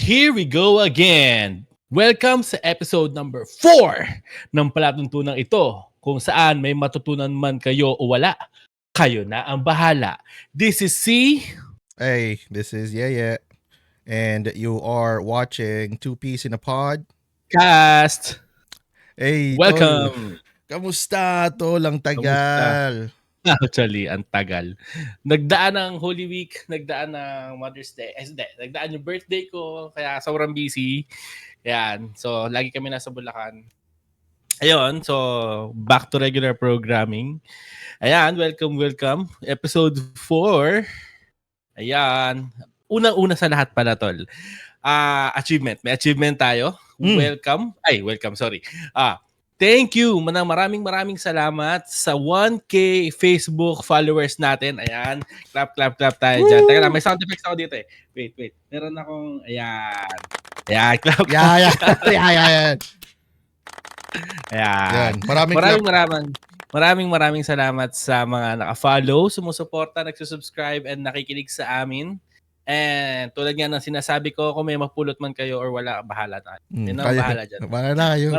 here we go again. Welcome sa episode number 4 ng palatuntunang ito, kung saan may matutunan man kayo o wala, kayo na ang bahala. This is C. Hey, this is Yeye. And you are watching Two Peas in a Pod. Cast. Hey, Welcome. Tol. Kamusta, Tol? Ang tagal. Actually, ang tagal. Nagdaan ng Holy Week, nagdaan ng Mother's Day. Nagdaan yung birthday ko, kaya sobrang busy. Yan. So, lagi kami nasa Bulacan. Ayun, so back to regular programming. Ayan, welcome. Episode 4. Ayan. Unang-una sa lahat pala, Tol. Achievement. May achievement tayo. Welcome. Sorry. Thank you. Maraming salamat sa 1K Facebook followers natin. Ayan. Clap tayo dyan. Teka lang, may sound effects ako dito eh. Wait. Meron akong, ayan. Ayan, clap. Yeah. Ayan. Maraming salamat sa mga naka-follow, sumusuporta, nagsusubscribe, and nakikinig sa amin. And tulad nga ng sinasabi ko, kung may mapulot man kayo or wala, bahala tayo. Yun ang bahala dyan. Bahala kayo.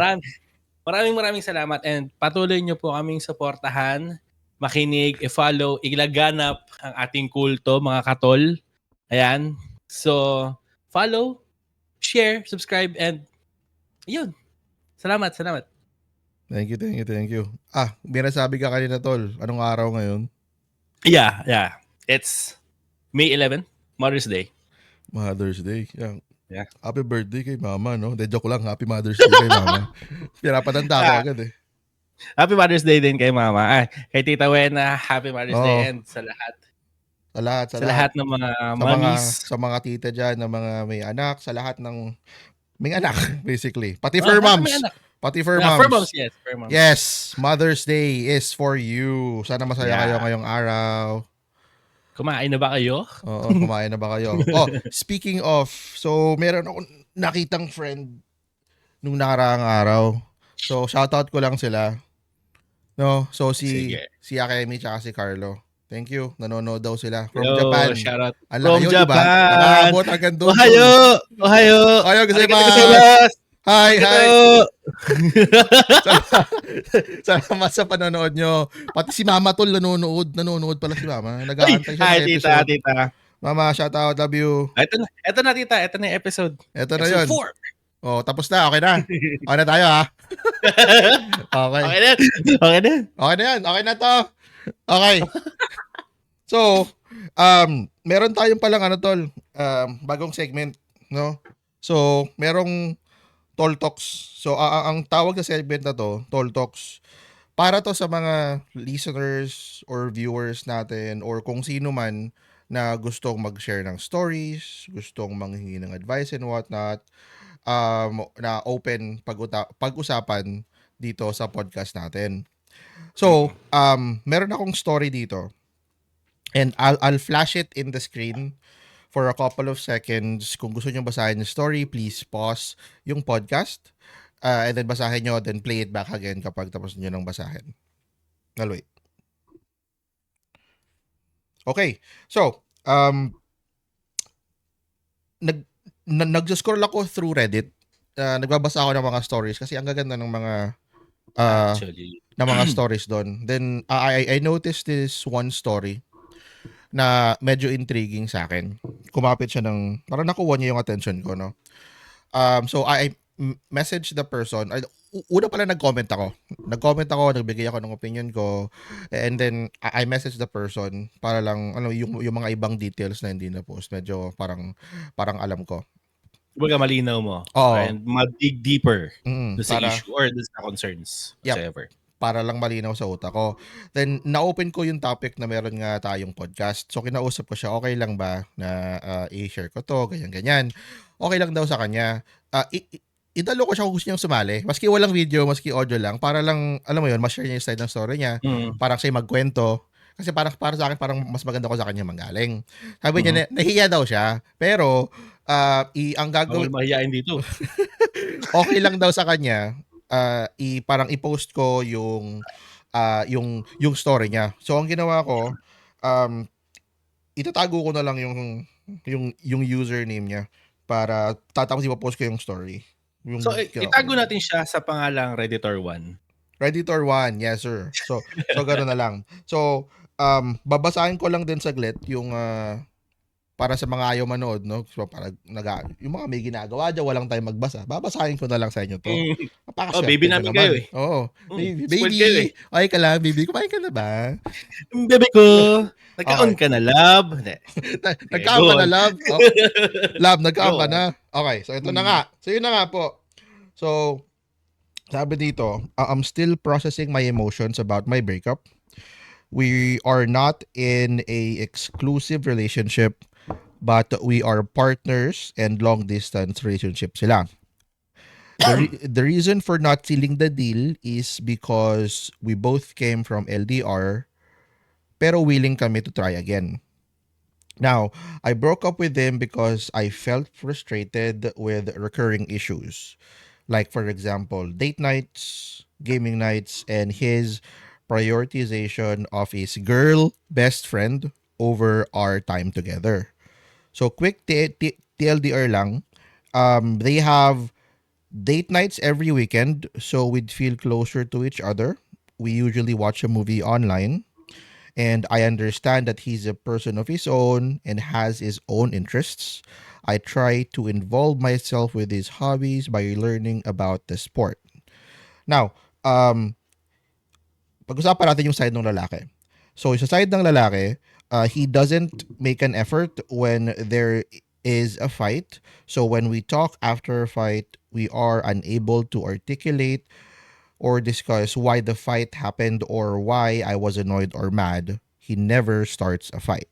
Maraming salamat, and patuloy nyo po kaming suportahan, makinig, i-follow, ilaganap ang ating kulto, mga katol. Ayan. So, follow, share, subscribe, and yun. Salamat. Thank you. May nasabi ka kanina, Tol. Anong araw ngayon? Yeah. It's May 11, Mother's Day. Mother's Day. Yeah. Happy birthday kay Mama, no? De joke lang, Happy Mother's Day kay Mama. Pinapatanda ko agad eh. Happy Mother's Day din kay Mama. Kay Tita Wena, Happy Mother's Day, and sa lahat. Sa lahat ng mga mommies. Sa mga tita dyan, na mga may anak, sa lahat ng may anak, basically. Pati fur moms. Fur moms. Yes, Mother's Day is for you. Sana masaya kayo ngayong araw. Kumain na ba kayo? Oo, kumain na ba kayo? Speaking of, so meron akong nakitang friend nung nakaraang araw. So, shoutout ko lang sila. No, so si Akemi tsaka si Carlo. Thank you. Nanonood daw sila from Japan. Shoutout. From Japan. Nakakabot hanggang doon. Ohayo, gozaimasu. Hi. Salamat sa panonood nyo. Pati si Mama Tol nanonood pala si Mama. Nag-aantay siya sa episode. Hi, tita. Mama, shout out, love you. Ito na, tita. Ito na yung episode. Ito na yun. Episode 4. Tapos na. Okay na. Okay na tayo, ha? Okay. Okay na to. Okay. So, meron tayong palang Tol, bagong segment, no? So, merong Tol Talks. So, ang tawag sa segment na to, Tol Talks, para to sa mga listeners or viewers natin or kung sino man na gustong mag-share ng stories, gustong manghingi ng advice and whatnot, na open pag-usapan dito sa podcast natin. So, meron akong story dito. And I'll flash it in the screen for a couple of seconds. Kung gusto nyo basahin yung story, please pause yung podcast. And then basahin nyo, then play it back again kapag tapos nyo nang basahin. I'll wait. Okay. So, nag-scroll ako through Reddit. Nagbabasa ako ng mga stories kasi ang gaganda ng mga stories doon. Then, I noticed this one story na medyo intriguing sa akin. Kumapit siya parang nakuha niya yung attention ko, no? So, I messaged the person. Una pala nag-comment ako, nagbigay ako ng opinion ko, and then I messaged the person para lang, yung mga ibang details na hindi na post. Medyo parang alam ko. Kumbaga malinaw mo. And mag-dig deeper sa issue or sa concerns. Whatever. Para lang malinaw sa utak ko. Then, na-open ko yung topic na meron nga tayong podcast. So, kinausap ko siya, okay lang ba na i-share ko to, ganyan. Okay lang daw sa kanya. Idalo ko siya kung gusto niyang sumali. Maski walang video, maski audio lang. Para lang, alam mo yun, ma-share niya yung side ng story niya. Parang siya magkwento. Kasi para sa akin, parang mas maganda ko sa kanya manggaling. Sabi niya, nahiya daw siya. Pero, ang gagawin... mahihain dito. Okay lang daw sa kanya, parang i-post ko yung story niya. So ang ginawa ko, itatago ko na lang yung username niya para tapos ipopost ko yung story. Yung So, itago natin siya sa pangalang Redditor 1. Redditor 1, yes sir. So gano'n na lang. So, babasahin ko lang din saglit yung para sa mga ayaw manood, no? So, para yung mga may ginagawa dyan, walang time magbasa. Babasahin ko na lang sa inyo to. Oh, baby Napakaswerte ko namin kayo naman. eh. Oo. Spoiled kayo eh. Okay ka lang, baby. Kumain ka na ba? Bebe ko, nagka-on ka na, love. Hindi. Nagka-on go ka na, on. love? Oh, love, nagka-on Go ka on. na? Okay, so ito na nga. So yun na nga po. So, sabi dito, I'm still processing my emotions about my breakup. We are not in a exclusive relationship, but we are partners and long distance relationship sila. The reason for not sealing the deal is because we both came from LDR pero willing kami to try again. Now, I broke up with him because I felt frustrated with recurring issues. Like, for example, date nights, gaming nights, and his prioritization of his girl best friend over our time together. So, quick TLDR lang. They have date nights every weekend, so we'd feel closer to each other. We usually watch a movie online. And I understand that he's a person of his own and has his own interests. I try to involve myself with his hobbies by learning about the sport. Now, pag-usapan natin yung side ng lalaki. So, sa side ng lalaki, he doesn't make an effort when there is a fight. So, when we talk after a fight, we are unable to articulate or discuss why the fight happened or why I was annoyed or mad. He never starts a fight.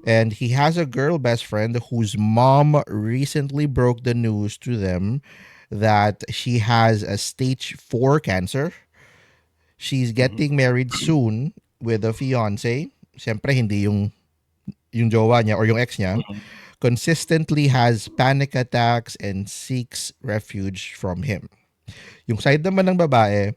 And he has a girl best friend whose mom recently broke the news to them that she has a stage 4 cancer. She's getting married soon with a fiance. Siyempre, hindi yung jowa niya or yung ex niya. Consistently has panic attacks and seeks refuge from him. Yung side naman ng babae,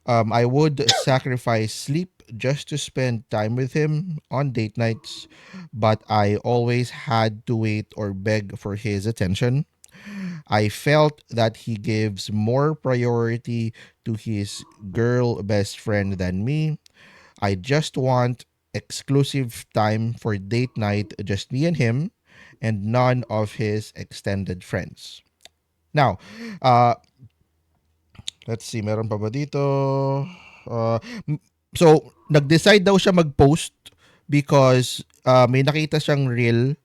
I would sacrifice sleep just to spend time with him on date nights, but I always had to wait or beg for his attention. I felt that he gives more priority to his girl best friend than me. I just want exclusive time for date night, just me and him, and none of his extended friends. Now, let's see, meron pa ba dito? Uh, so, nag-decide daw siya mag-post because may nakita siyang reel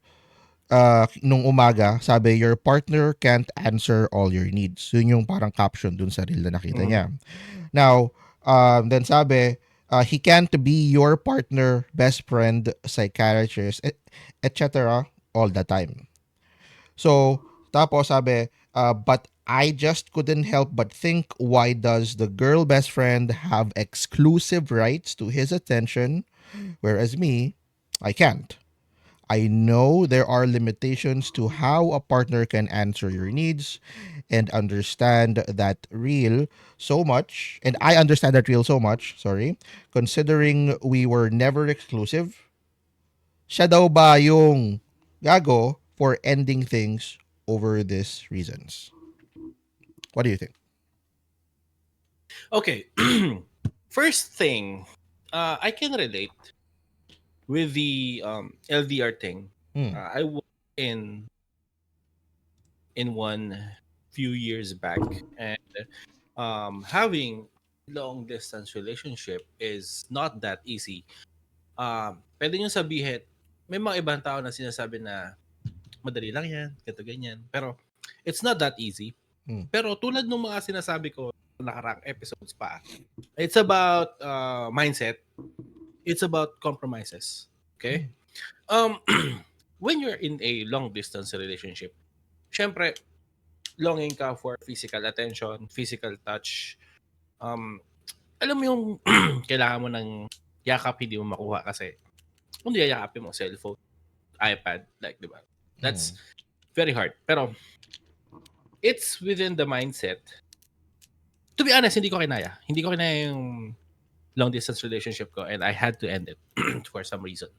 nung umaga. Sabi, your partner can't answer all your needs. Yun yung parang caption dun sa reel na nakita niya. Now, then sabi, he can't be your partner, best friend, psychiatrist, etc. all the time. So, tapos sabi, but I just couldn't help but think, why does the girl best friend have exclusive rights to his attention, whereas me, I can't? I know there are limitations to how a partner can answer your needs and understand that real so much. And I understand that real so much, sorry, considering we were never exclusive. Siya daw ba yung gago for ending things over these reasons? What do you think? Okay. First thing, I can relate with the LDR thing. I was in one few years back, and having long distance relationship is not that easy. Pwede nyo sabihin, may mga ibang tao na sinasabi na madali lang yan, ganito ganyan. Pero it's not that easy. Pero tulad ng mga sinasabi ko nakarang episodes pa, it's about mindset. It's about compromises. Okay? When you're in a long distance relationship, syempre, longing ka for physical attention, physical touch. Alam mo yung kailangan mo ng yakap, hindi mo makuha kasi kung di yakapin mo cellphone, iPad, like, di ba? That's very hard. Pero it's within the mindset. To be honest, hindi ko kinaya. Hindi ko kinaya yung long distance relationship ko, and I had to end it for some reason.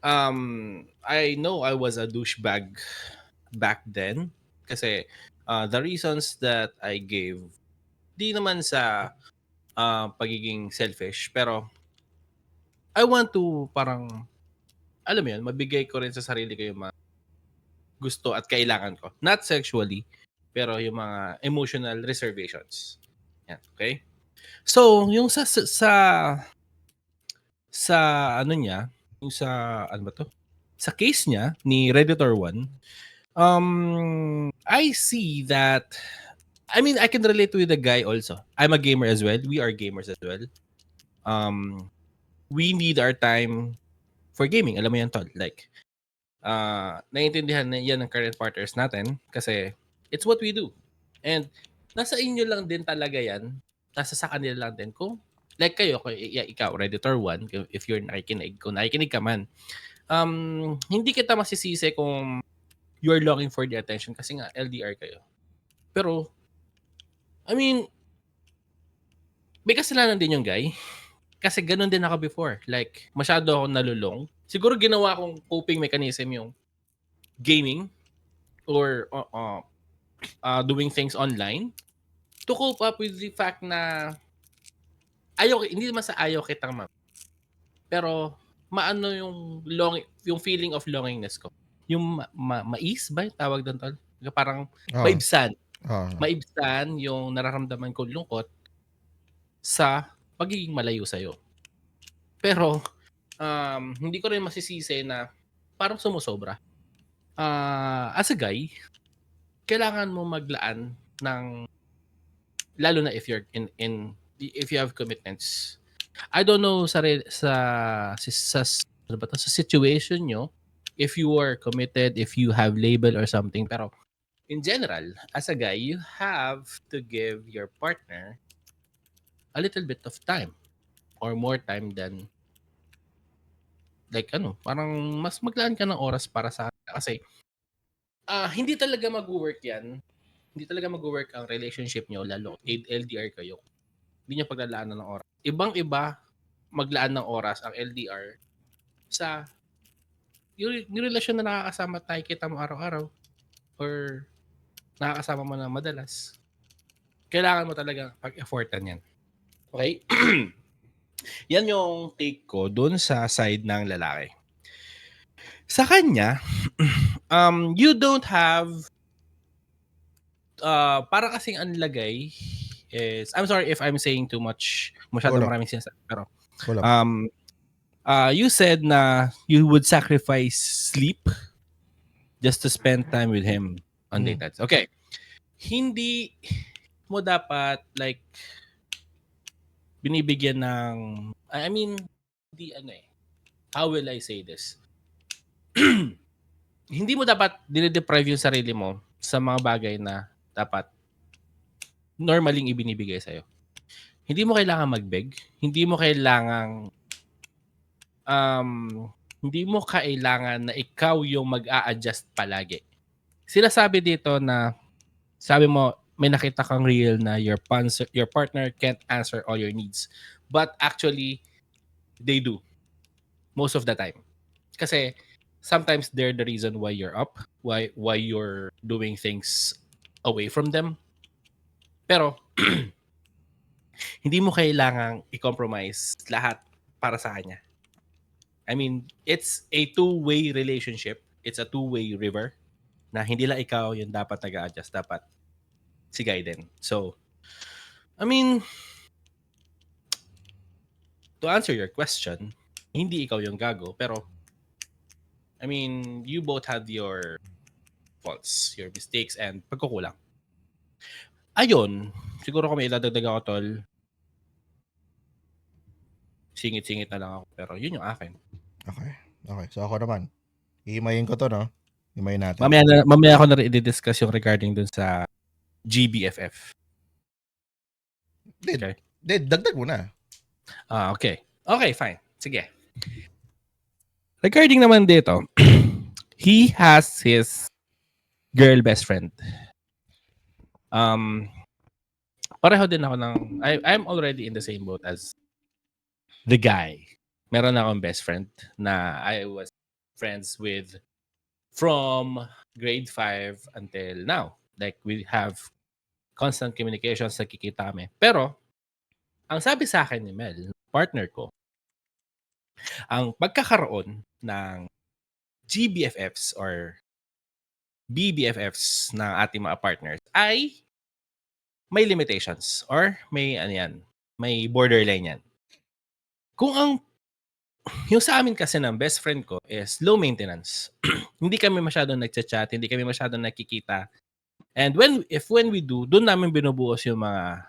I know I was a douchebag back then kasi the reasons that I gave di naman sa pagiging selfish pero I want to parang alam mo yun, mabigay ko rin sa sarili ko yung mga gusto at kailangan ko. Not sexually, pero yung mga emotional reservations. Yan, okay? So, yung sa ano niya, yung sa ano ba to? Sa case niya ni Redditor 1, I see that I mean, I can relate with the guy also. I'm a gamer as well. We are gamers as well. We need our time for gaming. Alam mo yan, tol. Like, naiintindihan na yan ng current partners natin kasi it's what we do. And nasa inyo lang din talaga yan. Nasa sa kanila lang din. Kung, like kayo, ikaw, Redditor 1, if you're nakikinig, kung nakikinig ka man, hindi kita masisisi kung you're longing for the attention kasi nga LDR kayo. Pero, I mean, may kasalanan din yung guy. Kasi ganun din ako before. Like, masyado ako nalulong. Siguro ginawa kong coping mechanism yung gaming or doing things online to cope up with the fact na hindi naman sa ayaw kitang pero maano yung feeling of longingness ko. Yung mais ba yung tawag doon, tol? Parang maibsan. Maibsan yung nararamdaman ko lungkot sa pagiging malayo sa'yo. Pero, hindi ko rin masisisi na parang sumusobra. As a guy, kailangan mo maglaan ng, lalo na if you're if you have commitments. I don't know sa situation nyo, if you are committed, if you have label or something, pero in general, as a guy, you have to give your partner a little bit of time or more time than like parang mas maglaan ka ng oras para sa kasi hindi talaga mag-work yan. Hindi talaga mag-work ang relationship nyo lalo LDR kayo. Hindi nyo paglalaanan ng oras. Ibang-iba maglaan ng oras ang LDR sa yung relasyon na nakakasama at nakikita mo araw-araw or nakakasama mo na madalas. Kailangan mo talaga pag-effortan yan. Okay? Yan yung take ko dun sa side ng lalaki. Sa kanya, you don't have para kasing anlagay is, I'm sorry if I'm saying too much, masyadong maraming sinasabi, pero you said na you would sacrifice sleep just to spend time with him on date nights. Okay. Hindi mo dapat like binibigyan ng how will I say this? Hindi mo dapat dinedeprive yung sarili mo sa mga bagay na dapat normaling ibinibigay sa'yo. Hindi mo kailangan mag-beg. Hindi mo kailangan na ikaw yung mag-a-adjust palagi. Sinasabi dito na sabi mo may nakita kang reel na your partner can't answer all your needs. But actually, they do. Most of the time. Kasi sometimes they're the reason why you're up, why you're doing things away from them. Pero hindi mo kailangang i-compromise lahat para sa kanya. I mean, it's a two-way relationship. It's a two-way river na hindi lang ikaw yung dapat nag-a-adjust. Dapat si guy din. So, I mean, to answer your question, hindi ikaw yung gago, pero I mean, you both have your faults, your mistakes, and pagkukulang. Ayun, siguro kung may idadagdag ako, tol, singit-singit na lang ako, pero yun yung akin. Okay. So ako naman, ihimayin ko to, no? Himayin natin. Mamaya ako na i-discuss yung regarding dun sa GBFF. Okay. Dagdag mo na. Okay. Okay, fine. Sige. Regarding naman dito, he has his girl best friend. Pareho din ako I'm already in the same boat as the guy. Meron akong best friend na I was friends with from grade 5 until now. Like, we have constant communications, nagkikita kami. Pero, ang sabi sa akin ni Mel, partner ko, ang pagkakaroon ng GBFFs or BBFFs ng ating mga partners ay may limitations or may may borderline yan. Kung yung sa amin kasi ng best friend ko is low maintenance. Hindi kami masyadong nagchat-chat, hindi kami masyadong nakikita. And when we do, doon namin binubuhos yung mga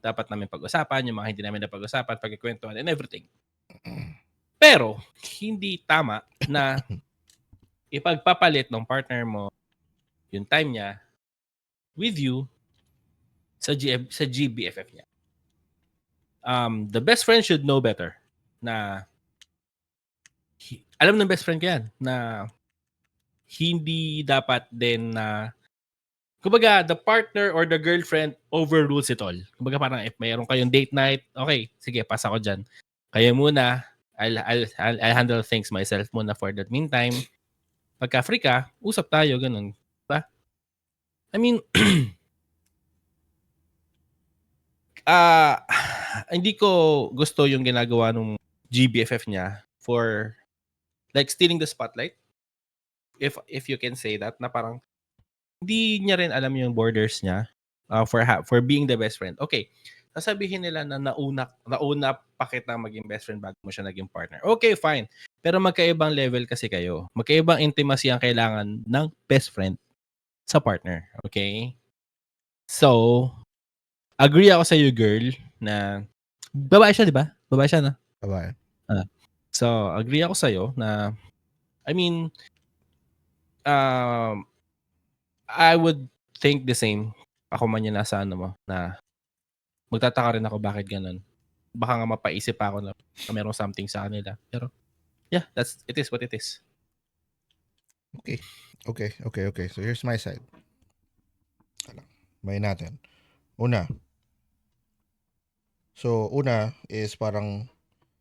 dapat namin pag-usapan, yung mga hindi namin napag-usapan, pagkikwentuhan, and everything. Pero, hindi tama na ipagpapalit ng partner mo yung time niya with you sa GBFF niya. The best friend should know better na alam ng best friend ko yan na hindi dapat din na kumbaga the partner or the girlfriend overrules it all. Kumbaga parang if mayroon kayong date night, okay, sige, pasa ko dyan. Kaya muna, I'll handle things myself muna for that meantime. Pagka free ka, usap tayo, ganun. Diba? I mean, hindi ko gusto yung ginagawa ng GBFF niya for like stealing the spotlight. If you can say that, na parang hindi niya rin alam yung borders niya for being the best friend. Okay, sasabihin nila na nauna pa kita maging best friend bago mo siya naging partner. Okay, fine. Pero magkaibang level kasi kayo. Magkaibang intimacy ang kailangan ng best friend sa partner. Okay? So, agree ako sa you, girl, na babae siya, di ba? Babae siya, na? Babae. So, agree ako sa'yo na, I mean, I would think the same. Ako man yung nasa mo, na magtataka rin ako bakit ganun. Baka nga mapaisip pa ako na mayroong something sa kanila. Pero, yeah, it is what it is. Okay. So, here's my side. May natin. Una is parang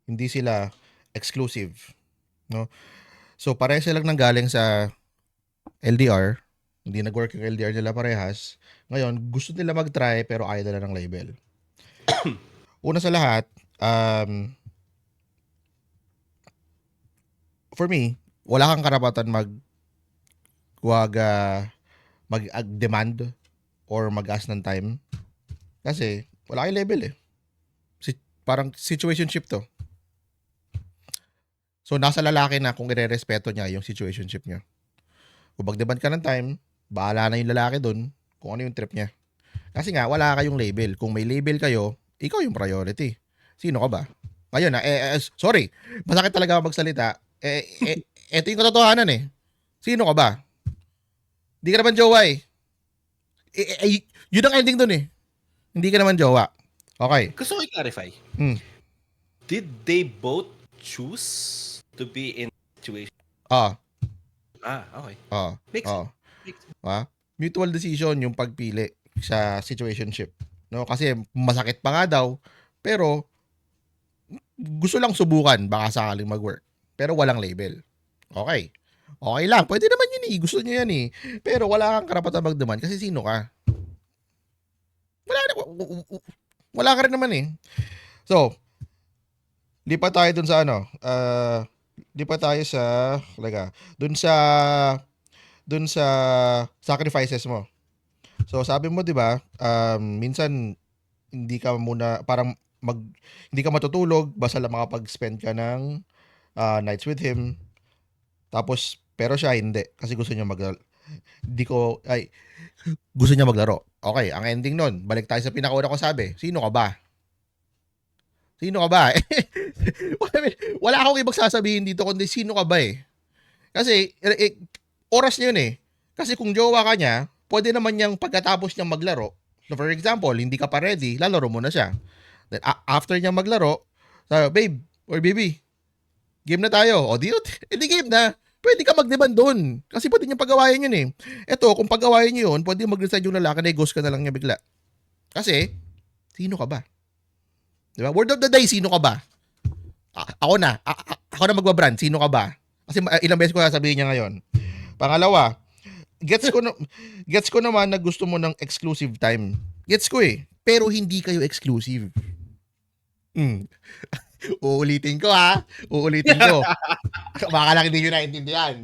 hindi sila exclusive, no? So pareha silang nanggaling sa LDR, hindi nag-work yung LDR nila parehas. Ngayon, gusto nila mag-try pero ayaw nila ng label. Una sa lahat, for me, wala kang karapatan mag-demand or mag-ask ng time kasi wala kang label eh. Parang situationship to. So, nasa lalaki na kung ire-respeto niya yung situationship niya. Kung mag-demand ka ng time, bahala na yung lalaki dun kung ano yung trip niya. Kasi nga, wala kayong label. Kung may label kayo, ikaw yung priority. Sino ka ba? Ngayon sorry, masakit talaga ako magsalita. Eto yung katotohanan eh. Sino ka ba? Hindi ka naman jowa eh. Yun ang ending dun eh. Hindi ka naman jowa. Okay. Gusto ko i-clarify. Did they both choose to be in situation? Okay. Makes sense. Mutual decision yung pagpili sa situationship. No? Kasi masakit pa nga daw, pero gusto lang subukan, baka sakaling mag-work. Pero walang label. Okay. Okay lang. Pwede naman yun eh. Gusto nyo yan eh. Pero wala kang karapatan mag-demand kasi sino ka? Wala ka rin naman eh. So, lipat tayo dun sa dun sa sacrifices mo. So, sabi mo, di ba, minsan, hindi ka matutulog, basta lang makapag-spend ka ng nights with him. Tapos, pero siya hindi. Kasi gusto niya maglaro. Okay, ang ending nun, balik tayo sa pinakauna ko sabi, sino ka ba? Wala akong ibang sasabihin dito kundi sino ka ba eh. Kasi, oras niya yun eh. Kasi kung jowa ka niya, pwede naman niyang pagkatapos niyang maglaro, so for example, hindi ka pa ready, lalaro mo na siya. Then, after niyang maglaro, babe, or baby, game na tayo. O di game na. Pwede ka mag-demand doon. Kasi pwede niyang pag-awayan yun eh. Eto, kung pag-awayan niyo yun, pwede mag-resign yung lalaki na i-ghost ka na lang niya bigla. Kasi, sino ka ba? Diba? Word of the day, sino ka ba? Ako na magbabrand, sino ka ba? Kasi ilang beses ko sasabihin niya ngayon. Pangalawa, gets ko naman na gusto mo ng exclusive time. Gets ko eh. Pero hindi kayo exclusive. Uulitin ko ha. Uulitin ko. Baka lang hindi nyo naintindihan.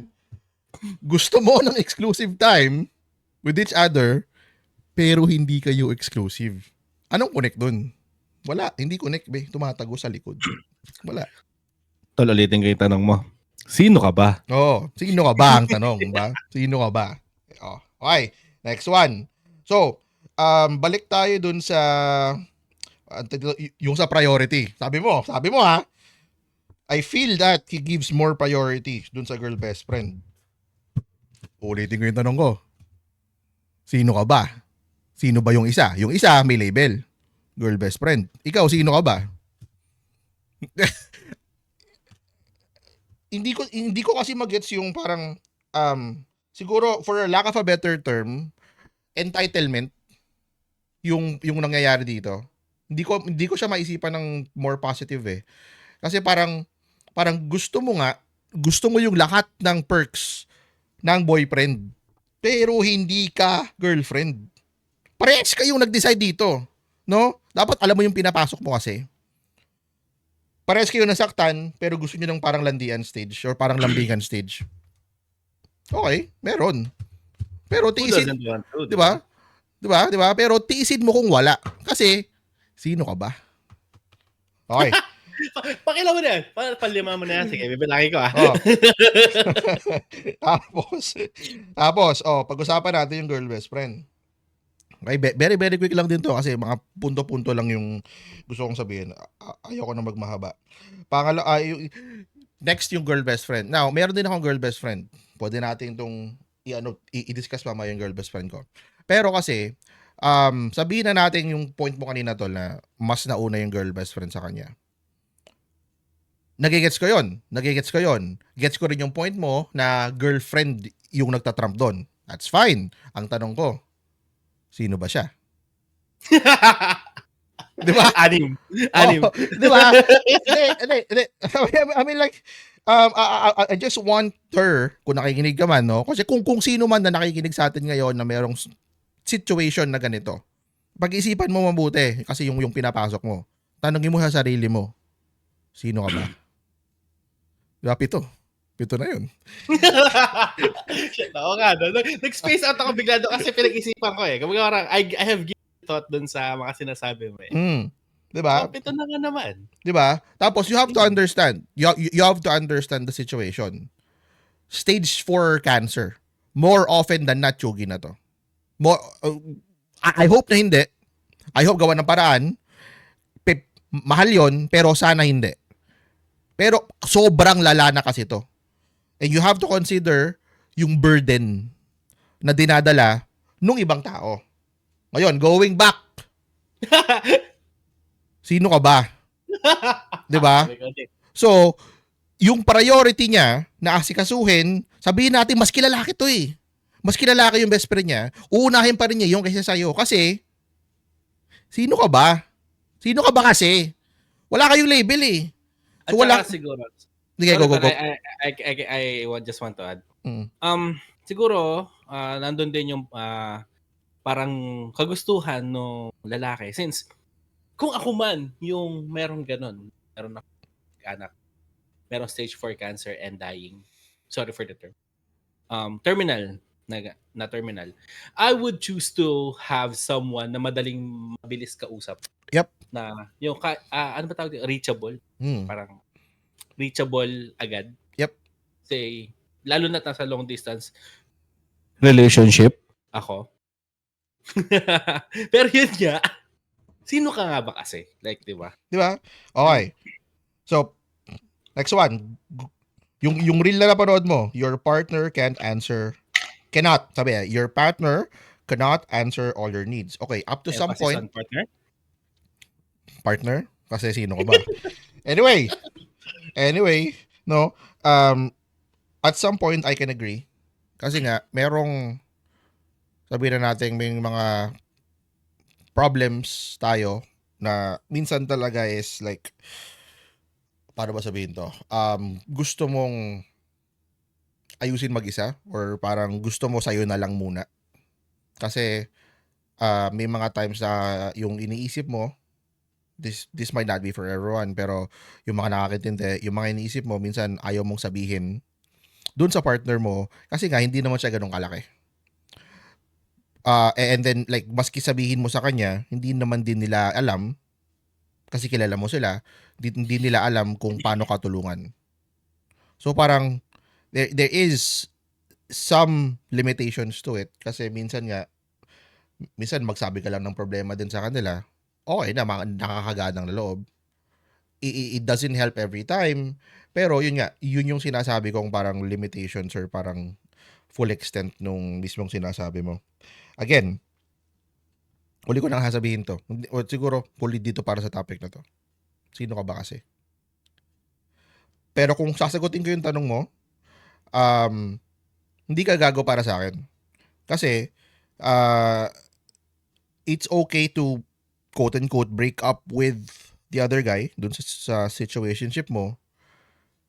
Gusto mo ng exclusive time with each other, pero hindi kayo exclusive. Anong connect dun? Wala. Hindi connect, be. Tumatago sa likod. Wala. Tol, ulitin ko yung tanong mo. Sino ka ba? Sino ka ba ang tanong, ba? Sino ka ba? Okay, next one. So, balik tayo dun sa yung sa priority. Sabi mo ha, I feel that he gives more priority dun sa girl best friend. Ulitin ko yung tanong ko. Sino ka ba? Sino ba yung isa? Yung isa may label. Girl best friend. Ikaw, sino ka ba? hindi ko kasi magets yung parang siguro for a lack of a better term, entitlement yung nangyayari dito. Hindi ko siya maisipan ng more positive eh. Kasi parang gusto mo yung lahat ng perks ng boyfriend pero hindi ka girlfriend. Parehas kayong nag-decide dito, no? Dapat alam mo yung pinapasok mo kasi. Parehas kayo nasaktan, pero gusto nyo ng parang landian stage or parang lambingan stage. Okay, meron. Pero tiisin, di ba? Di ba? Pero tiisin mo kung wala. Kasi, sino ka ba? Okay. Pakila mo na yan. Palima mo na yan. Sige, bibilangin ko Tapos, pag-usapan natin yung girl best friend. Okay, very very quick lang din to kasi mga punto-punto lang yung gusto kong sabihin. Ayoko na magmahaba. Next yung girl best friend. Now, meron din akong girl best friend. Pwede natin itong i-discuss mamaya yung girl best friend ko. Pero kasi, sabihin na natin yung point mo kanina tol na mas nauna yung girl best friend sa kanya. Nagigets ko yon. Gets ko rin yung point mo na girlfriend yung nagtatrump doon. That's fine. Ang tanong ko, sino ba siya? Di ba? Anim. Di ba? Hindi. I mean like, I just want her, kung nakikinig ka man, no? Kasi kung sino man na nakikinig sa atin ngayon na merong situation na ganito, pag-isipan mo mabuti kasi yung pinapasok mo. Tanongin mo sa sarili mo, sino ka ba? Diba, Pito na yun. Shit, oo nga. Nag-space out ako bigla doon kasi pinag-isipan ko eh. Kumbaga I have given thought doon sa mga sinasabi mo eh. Diba? Pito na nga naman. Diba? Tapos you have to understand. You have to understand the situation. Stage 4 cancer. More often than not, Chugi na to. I hope na hindi. I hope gawa ng paraan. Mahal yon pero sana hindi. Pero sobrang lala na kasi to. And you have to consider yung burden na dinadala nung ibang tao. Ngayon, going back. Sino ka ba? 'Di ba? So, yung priority niya na asikasuhin, sabihin natin mas kilalaki to eh. Mas kilalaki yung best friend niya. Uunahin pa rin niya yung kaysa sa'yo. Kasi, sino ka ba? Sino ka ba kasi? Wala kayong label eh. So, wala siguro. Sige, go. I just want to add. Siguro, nandun din yung parang kagustuhan ng lalaki. Since, kung ako man yung meron ganun, meron ako anak, meron stage 4 cancer and dying. Sorry for the term. Terminal, na terminal. I would choose to have someone na mabilis kausap. Yep. Na, yung, ano ba tawag? Reachable. Parang, reachable agad. Yep. Say, lalo na nasa long distance relationship ako. Pero yun nga, sino ka nga ba kasi? Like, di ba? Di ba? Okay. So, next one. Yung reel na napanood mo, your partner your partner cannot answer all your needs. Okay, up to some point. Partner? Kasi sino ka ba? Anyway, no, at some point I can agree. Kasi nga, merong, sabihin na natin, may mga problems tayo na minsan talaga is like, paano ba sabihin to? Gusto mong ayusin mag-isa or parang gusto mo sa'yo na lang muna? Kasi may mga times na yung iniisip mo, this might not be for everyone, pero yung mga nakakaintindi, yung mga iniisip mo, minsan ayaw mong sabihin dun sa partner mo kasi nga hindi naman siya ganun kalaki. And then like maski sabihin mo sa kanya, hindi naman din nila alam kasi kilala mo sila, hindi nila alam kung paano ka tulungan. So parang there is some limitations to it kasi minsan magsabi ka lang ng problema din sa kanila, okay na, nakakagaan ng loob. It doesn't help every time, pero yun nga, yun yung sinasabi kong parang limitations or parang full extent nung mismong sinasabi mo. Again, uli ko nang sasabihin to. O siguro, huli dito para sa topic na to. Sino ka ba kasi? Pero kung sasagutin ko yung tanong mo, um, hindi ka gago para sa akin. Kasi, uh, it's okay to quote-unquote break up with the other guy dun sa situationship mo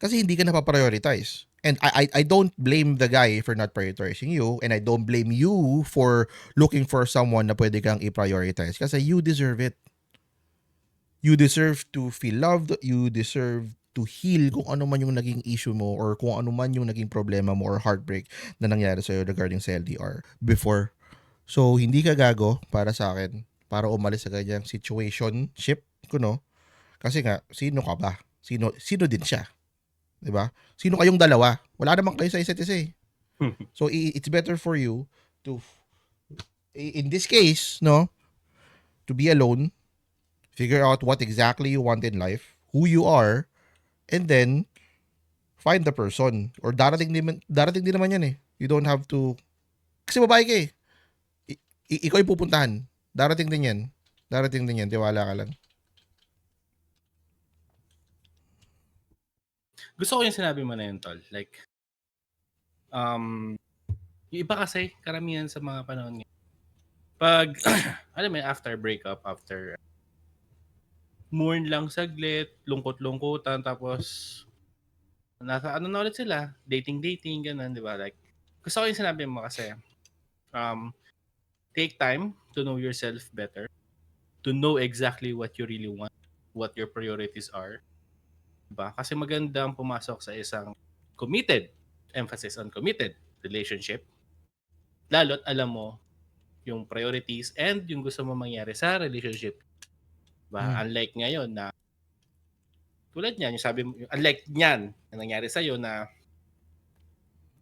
kasi hindi ka napaprioritize. And I don't blame the guy for not prioritizing you, and I don't blame you for looking for someone na pwede kang i-prioritize kasi you deserve it. You deserve to feel loved, you deserve to heal kung ano man yung naging issue mo or kung ano man yung naging problema mo or heartbreak na nangyari sa'yo regarding sa LDR before. So, hindi ka gago para sa akin para umalis sa ganyang situationship ko, no? Kasi nga, sino ka ba? Sino din siya? 'Di ba? Sino kayong dalawa? Wala naman kayo sa isa't isa eh. So, it's better for you to, in this case, no, to be alone, figure out what exactly you want in life, who you are, and then find the person. Or darating din naman yan eh. You don't have to, kasi babae ka eh. Ikaw yung pupuntahan. Darating din yan. Darating din yan. Tiwala ka lang. Gusto ko yung sinabi mo na yun, Tol. Like, yung iba kasi, karamihan sa mga panahon ngayon, pag, alam mo, after breakup, after mourn lang saglit, lungkot-lungkutan, tapos, nasa ano na ulit sila, dating, ganun, di ba? Like, gusto ko yung sinabi mo kasi, take time to know yourself better, to know exactly what you really want, what your priorities are, diba? Kasi magandang pumasok sa isang committed, emphasis on committed relationship, lalo't alam mo yung priorities and yung gusto mo mangyari sa relationship. Diba? Unlike ngayon na, tulad niyan, yung sabi mo, unlike niyan na nangyari sa'yo na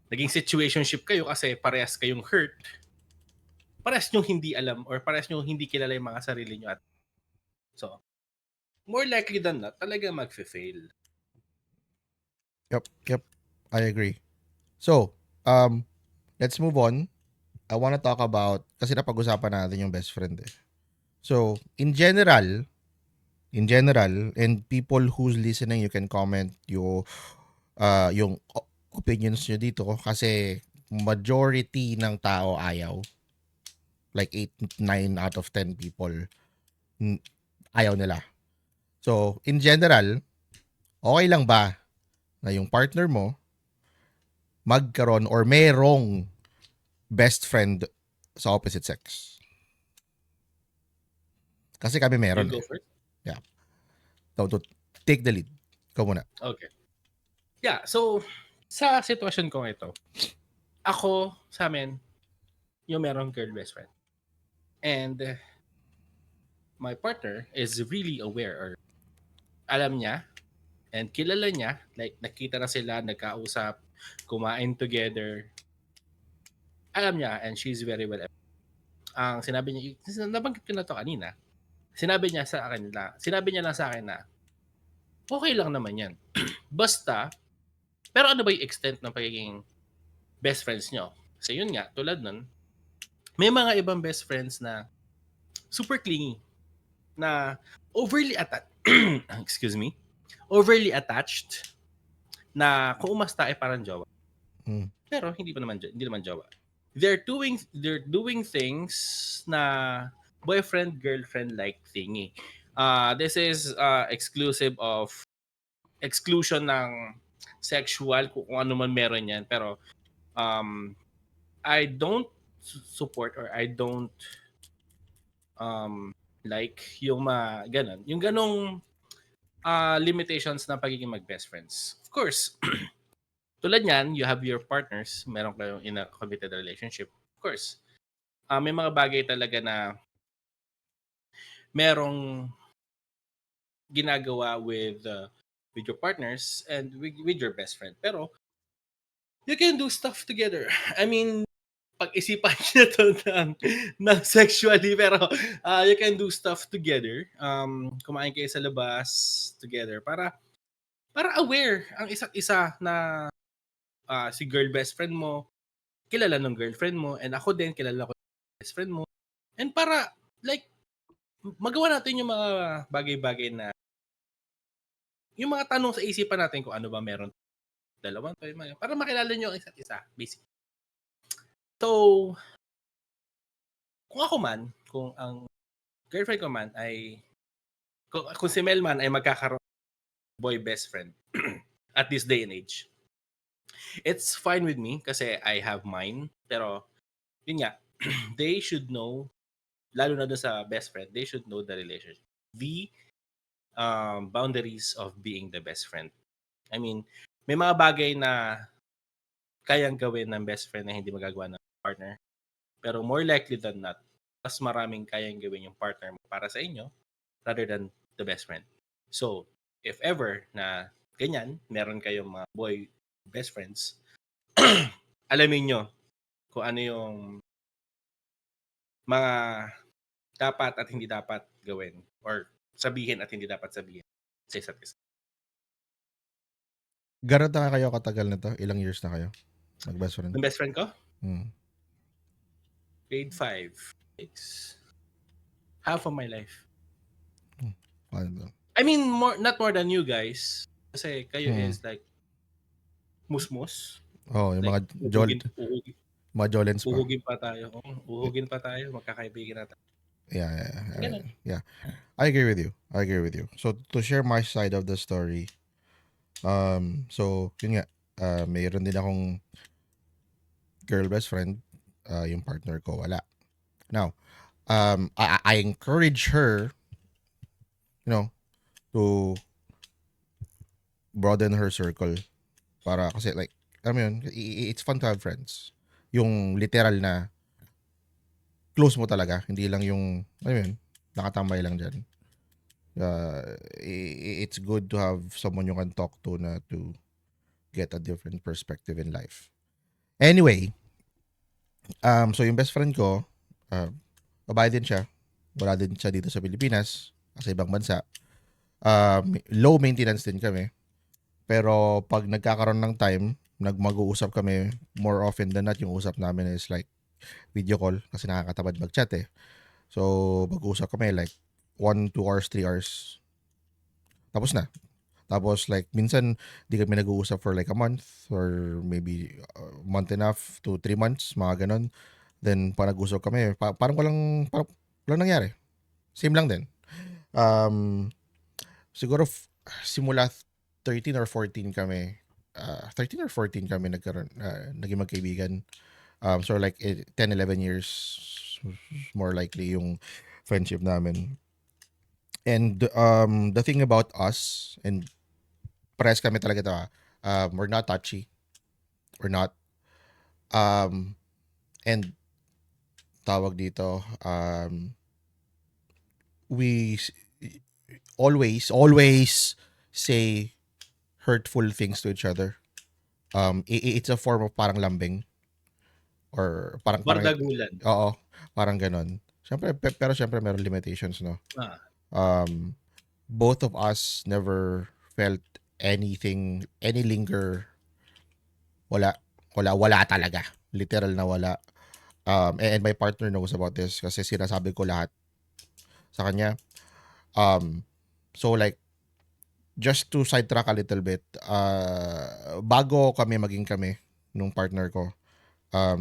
naging situationship kayo kasi parehas kayong hurt, parehas nyo hindi alam or parehas nyo hindi kilala yung mga sarili nyo. At so, more likely than not, talaga mag-fail. Yep. I agree. So, let's move on. I want to talk about, kasi napag-usapan natin yung best friend eh. So, in general, and people who's listening, you can comment yung opinions nyo dito kasi majority ng tao ayaw. Like 8, 9 out of 10 people ayaw nila. So, in general, okay lang ba na yung partner mo magkaroon or merong best friend sa opposite sex? Kasi kami meron You go eh. first? Yeah. So, to take the lead. Ikaw muna. Okay. Yeah, so sa sitwasyon ko ito, ako sa amin, yung merong girl best friend. And my partner is really aware or alam niya and kilala niya, like nakita na sila, nagkausap, kumain together. Alam niya and she's very well. Ang sinabi niya, nabanggit ko na to kanina, sinabi niya lang sa akin na okay lang naman yan. Basta, pero ano ba yung extent ng pagiging best friends nyo? So yun nga, tulad nun, may mga ibang best friends na super clingy, na overly attached, excuse me, overly attached, na kung umasta ay parang jowa. Pero hindi naman jowa. They're doing things na boyfriend girlfriend like thingy. This is exclusion ng sexual, kung ano man meron yan. Pero I don't support or I don't like yung ganun. Yung ganong limitations na pagiging mag-best friends. Of course, tulad niyan, you have your partners, meron kayong in a committed relationship. Of course, may mga bagay talaga na merong ginagawa with your partners and with your best friend. Pero you can do stuff together. I mean, pag-isipan niyo to ng sexually, pero you can do stuff together. Kumain kayo sa labas together para aware ang isa't isa na si girl best friend mo, kilala ng girlfriend mo, and ako din, kilala ko yung best friend mo. And para, like, magawa natin yung mga bagay-bagay na, yung mga tanong sa isipan natin kung ano ba meron dalawang to, para makilala nyo ang isa't isa, basically. So, kung ako man, kung ang girlfriend ko man ay, kung si Mel man ay magkakaroon boy best friend at this day and age, it's fine with me kasi I have mine. Pero, yun nga, they should know, lalo na doon sa best friend, they should know the relationship. The boundaries of being the best friend. I mean, may mga bagay na kayang gawin ng best friend na hindi magagawa ng partner. Pero more likely than not, mas maraming kayang gawin yung partner mo para sa inyo rather than the best friend. So, if ever na ganyan, meron kayong mga boy best friends, alamin nyo kung ano yung mga dapat at hindi dapat gawin or sabihin at hindi dapat sabihin sa isa't isa. Gano'n na kayo katagal na to? Ilang years na kayo? Mag-best friend? Yung best friend ko? Grade 5. It's half of my life. I mean, not more than you guys. Kasi kayo is like musmus. Oh, yung like, mga Jolens pa. Uhugin pa tayo. Uhugin pa tayo. Magkakaibigan na tayo. Yeah. I agree with you. So, to share my side of the story, so, yun nga, mayroon din akong girl best friend, yung partner ko, wala. Now, I encourage her, to broaden her circle. Para, kasi like, it's fun to have friends. Yung literal na close mo talaga, hindi lang yung, nakatambay lang dyan. It's good to have someone you can talk to na to get a different perspective in life. Anyway, so yung best friend ko, babae din siya. Wala din siya dito sa Pilipinas, sa ibang bansa. Low maintenance din kami. Pero pag nagkakaroon ng time, mag-uusap kami, more often than not, yung usap namin is like video call kasi nakakatamad mag-chat eh. So, mag-uusap kami like 1, 2 hours, 3 hours. Tapos na. Tapos like minsan di kami nag-uusap for like a month or maybe month and a half to 3 months, mga ganon. Then pag nag-usap kami, parang walang nangyari. Same lang din. Siguro simula 13 or 14 kami. 13 or 14 kami naging magkaibigan. So like 10, 11 years more likely yung friendship namin. And the thing about us, and pares kami talaga ito, we're not touchy. We're not. And tawag dito, we always say hurtful things to each other. It's a form of parang lambing. Or parang Bardagulan. Oo, parang ganon. Pero syempre meron limitations, no? Both of us never felt any linger. Wala talaga. Literal na wala. And my partner knows about this kasi sinasabi ko lahat sa kanya. So like, just to sidetrack a little bit, bago kami maging kami nung partner ko,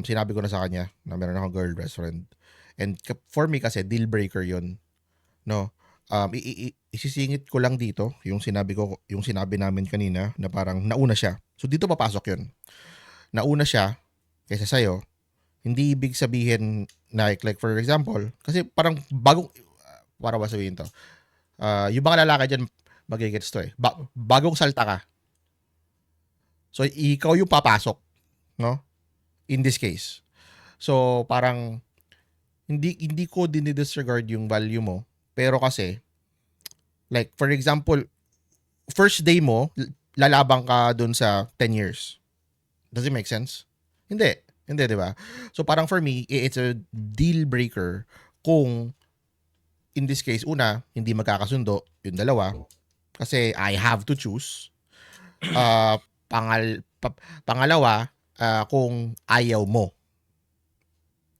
sinabi ko na sa kanya na meron akong girl best friend. And for me kasi, deal breaker yun. No? isisingit ko lang dito yung sinabi namin kanina na parang nauna siya. So dito papasok 'yun. Nauna siya kaysa sa'yo. Hindi ibig sabihin na like for example, kasi parang para ba sabihin to? Yung mga lalaki diyan magigets to eh. Bagong salta ka. So ikaw yung papasok, no? In this case. So parang hindi ko dinidisregard yung value mo, pero kasi like for example, first day mo lalabang ka dun sa 10 years. Does it make sense? Hindi. Hindi, di ba? So parang for me, it's a deal breaker kung in this case, una, hindi magkakasundo yung dalawa kasi I have to choose. Pangalawa, kung ayaw mo.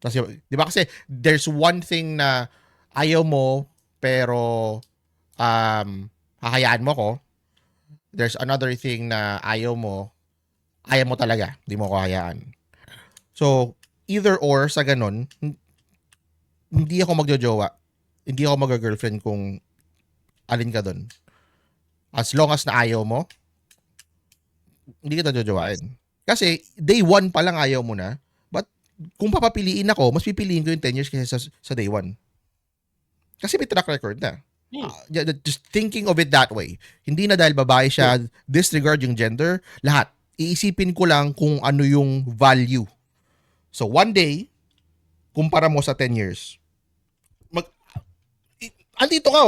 Kasi, di ba kasi there's one thing na ayaw mo pero hahayaan mo ko. There's another thing na ayaw mo talaga. Di mo ko hayaan. So, either or sa ganun, hindi ako magjojowa. Hindi ako mag-girlfriend kung alin ka dun. As long as na ayaw mo, hindi kita jojowain. Kasi, day one pa lang ayaw mo na. But, kung papapiliin ako, mas pipiliin ko yung 10 years kaysa sa day one. Kasi may track record na. Just thinking of it that way. Hindi na dahil babae siya, disregard yung gender, lahat. Iisipin ko lang kung ano yung value. So, one day, kumpara mo sa 10 years. Andito ka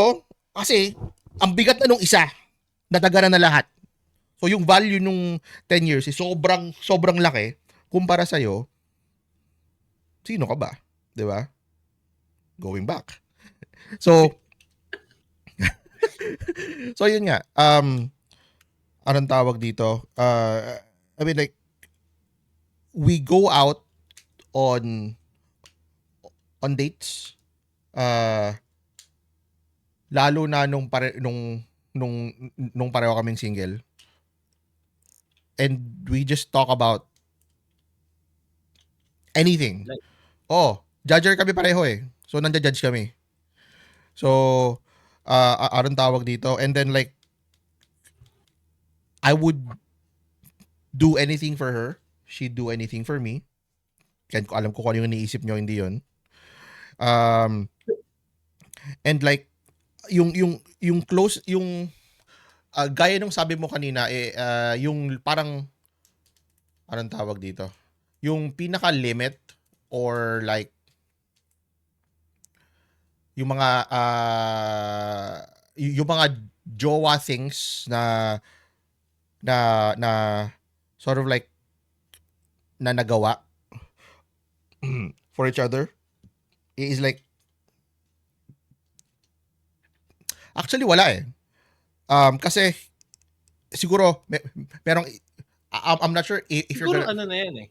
kasi ang bigat na nung isa, natagaran na lahat. So, yung value nung 10 years is sobrang laki kumpara sa'yo. Sino ka ba? Di ba? Going back. So, so yun nga. Anong tawag dito? I mean like, we go out on dates. Lalo na nung pareho kaming single. And we just talk about anything. Judger kami pareho eh. So, nanja-judge kami. So, anong tawag dito? And then like, I would do anything for her. She'd do anything for me. Alam ko kung ano yung iniisip nyo, hindi yun. And like, yung close, yung gaya nung sabi mo kanina, yung parang, anong tawag dito? Yung pinaka-limit or like, yung mga jowa things na sort of like na nagawa for each other is like actually wala eh. Kasi siguro merong I'm not sure if siguro you're gonna... ano na yan eh.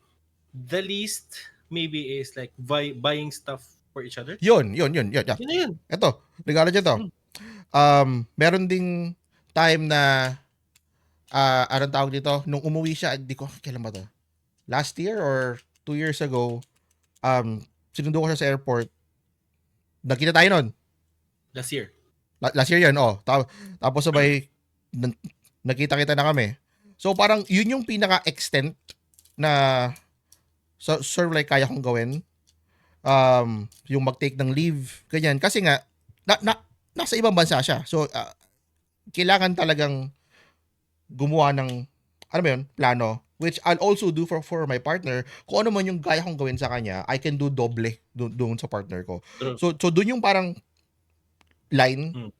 The least maybe is like buying stuff for each other. Yun. Yun na yun. Ito, regalo dyan to. Meron ding time na anong tawag dito, nung umuwi siya, di ko, kailan ba to? Last year or 2 years ago, sinundo ko siya sa airport. Nakita tayo nun. Last year. Last year yan, tapos sabay, nakita-kita na kami. So parang yun yung pinaka-extent na sort of like kaya kong gawin. Yung mag-take ng leave, ganyan. Kasi nga, nasa ibang bansa siya. So, kailangan talagang gumawa ng, ano ba yun, plano. Which I'll also do for my partner. Kung ano man yung kaya kong gawin sa kanya, I can do doble doon sa partner ko. So doon yung parang line.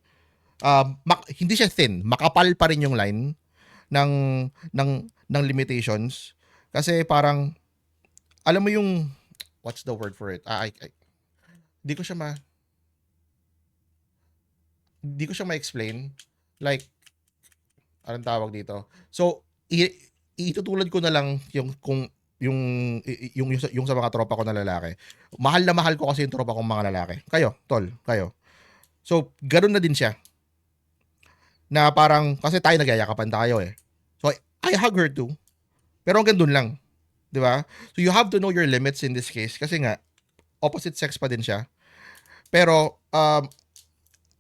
Hindi siya thin. Makapal pa rin yung line ng limitations. Kasi parang, alam mo yung, what's the word for it? Di ko siya ma-explain. Like, anong tawag dito? So, itutulad ko na lang yung sa mga tropa ko na lalaki. Mahal na mahal ko kasi yung tropa kong mga lalaki. Kayo. So, ganoon na din siya. Na parang, kasi tayo nagyayakapan tayo eh. So, I hug her too. Pero hanggang dun lang. Di ba? So, you have to know your limits in this case. Kasi nga, opposite sex pa din siya. Pero,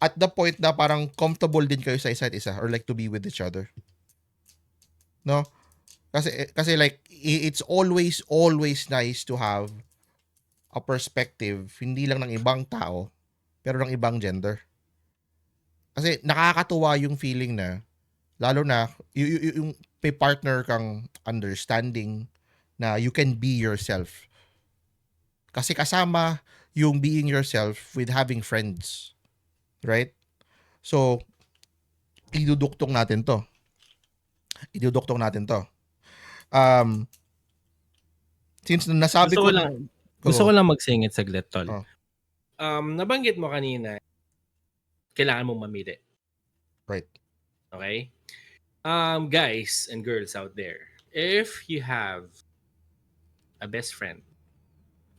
at the point na parang comfortable din kayo sa isa't isa or like to be with each other. No? Kasi like it's always nice to have a perspective hindi lang ng ibang tao pero ng ibang gender. Kasi nakakatuwa yung feeling na lalo na yung may partner kang understanding na you can be yourself. Kasi kasama yung being yourself with having friends. Right? So, iduduktong natin to. Since nasabi Gusto ko ko lang magsingit saglit, tol. Oh. Nabanggit mo kanina, kailangan mong mamili. Right. Okay? Guys and girls out there, if you have a best friend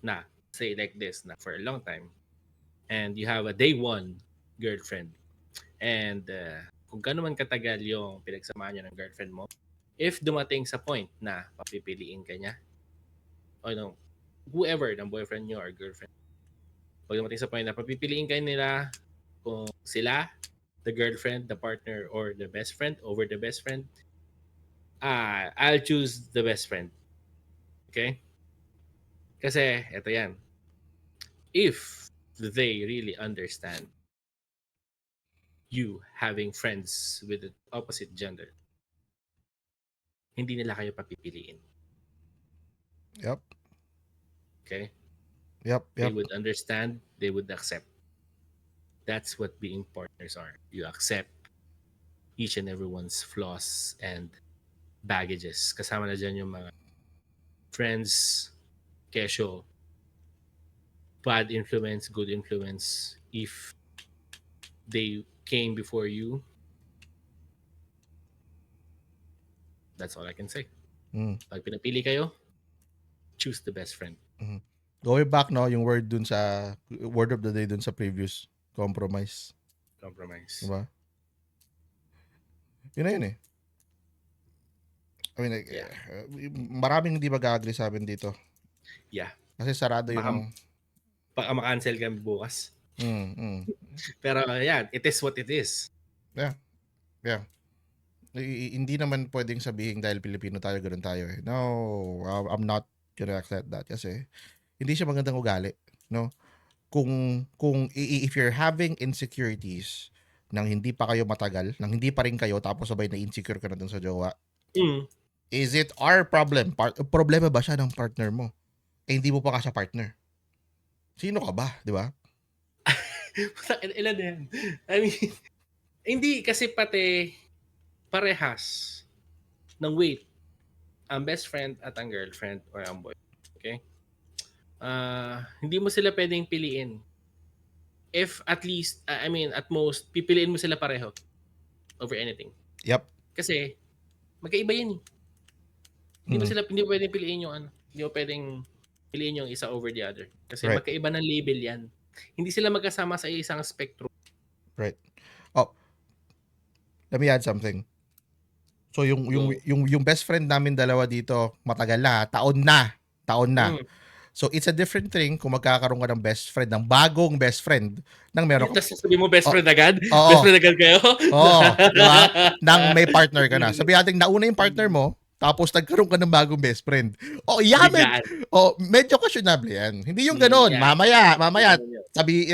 na, say like this, na for a long time, and you have a day one girlfriend, and kung gano'n man katagal yung pinagsamahan niyo ng girlfriend mo, if dumating sa point na papipiliin ka niya, o no, whoever, ng boyfriend niyo or girlfriend, pag dumating sa point na papipiliin kayo nila kung sila, the girlfriend, the partner, or the best friend over the best friend, I'll choose the best friend. Okay? Kasi, eto yan. If they really understand you having friends with the opposite gender, hindi nila kayo papipiliin. Yep. Okay? Yep. They would understand, they would accept. That's what being partners are. You accept each and everyone's flaws and baggages. Kasama na dyan yung mga friends, kesyo, bad influence, good influence. If they came before you, that's all I can say. Pag pinapili kayo, choose the best friend. Going back, no, yung word of the day dun sa previous, compromise. Diba? Yun na yun eh. I mean, like, maraming hindi mag-agree sa amin dito. Yeah. Kasi sarado yung... Baka makancel kami bukas. Pero yan, it is what it is. Yeah. Hindi naman pwedeng sabihin dahil Pilipino tayo, ganun tayo eh. No, I'm not gonna accept that kasi hindi siya magandang ugali, no? Kung if you're having insecurities nang hindi pa kayo matagal, nang hindi pa rin kayo tapos sabay na insecure ka na dun sa jowa, is it our problem? Problema ba siya ng partner mo? Eh hindi mo pa ka siya partner. Sino ka ba, di ba? Ilan yan? I mean, hindi kasi pati parehas ng weight ang best friend at ang girlfriend or ang boy. Okay? Hindi mo sila pwedeng piliin. If at least, at most, pipiliin mo sila pareho over anything. Yep. Kasi, magkaiba yan eh. Hindi mo pwedeng piliin yung ano. Hindi mo pwedeng piliin yung isa over the other. Kasi Right. magkaiba ng label yan. Hindi sila magkasama sa isang spectrum. Right. Oh, let me add something. So yung best friend namin dalawa dito, matagal na, taon na. So it's a different thing kung magkakaroon ka ng best friend, ng bagong best friend, nang meron ka. Tapos sabi mo best friend agad? Oo. Best friend agad kayo? Oo, di ba? Nang may partner ka na. Sabi natin, nauna yung partner mo, tapos nagkaroon ka ng bagong best friend. Oh, yaman. Oh, medyo questionable yan. Hindi yung ganoon. Yeah. Mamaya, sabi,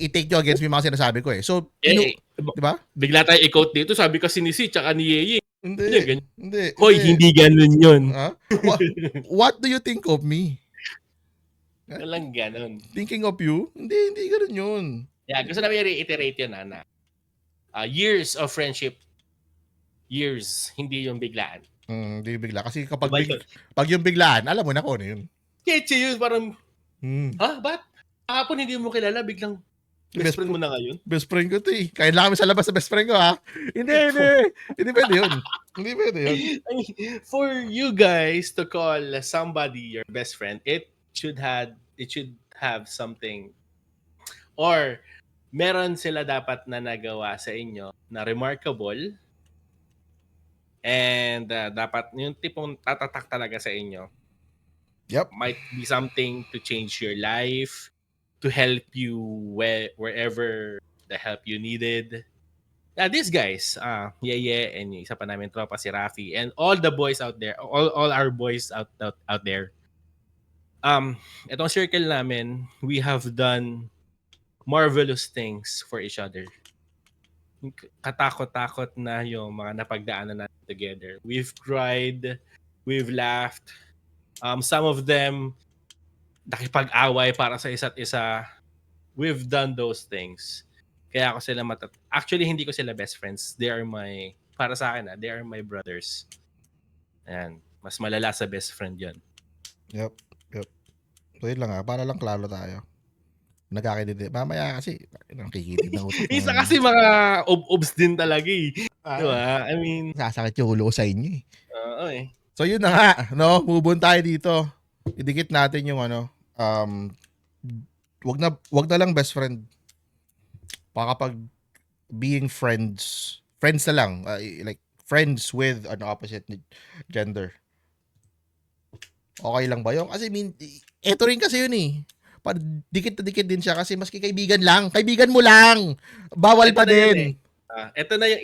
i-take nyo against me mga sinasabi ko eh. So, di ba? Bigla tayo i-quote dito, sabi kasi ni Si, tsaka ni Yeye. Hindi. Hoy, hindi ganun yun. What do you think of me? Walang ganun. Thinking of you? Hindi ganun yun. Yeah, gusto namin i-reiterate yun, na years of friendship, years, hindi yung biglaan. Hindi yung bigla. Kasi kapag pag yung biglaan, alam mo na kung ano yun. Ketsi yun, parang, ba't? Kahapon hindi mo kilala, biglang best friend mo na ngayon? Best friend ko to eh. Kain lang kami sa labas sa best friend ko ha. Hindi pwede yun. Hindi pwede yun. I mean, for you guys to call somebody your best friend, it should have something, or meron sila dapat na nagawa sa inyo na remarkable, and dapat yung tipong tatatak talaga sa inyo. Yep. Might be something to change your life, to help you wherever the help you needed. These guys, Yeye and yung isa pa namin tropa si Rafi and all the boys out there, all our boys out there. Itong circle namin, we have done marvelous things for each other. Katakot-takot na yung mga napagdaanan natin together. We've cried, we've laughed. Some of them nakipag-away para sa isa't isa. We've done those things. Kaya ako sila Actually, hindi ko sila best friends. They are para sa akin, they are my brothers. Ayan. Mas malala sa best friend yun. Yep. So yun lang para lang klaro tayo. Nagkakaintindihan. Mamaya kasi, nakikinig ng utak. Isa kasi mga obs din talaga eh. Diba? I mean, sasakit yung ulo ko sa inyo eh. Oo eh. So yun na nga, no? Move on tayo dito. Idikit natin yung wag na lang best friend. Baka pag being friends na lang, like friends with an opposite gender. Okay lang ba yun? Kasi eto rin kasi yun eh. Dikit na dikit din siya kasi maski kaibigan lang. Kaibigan mo lang. Bawal pa din. Ito na yung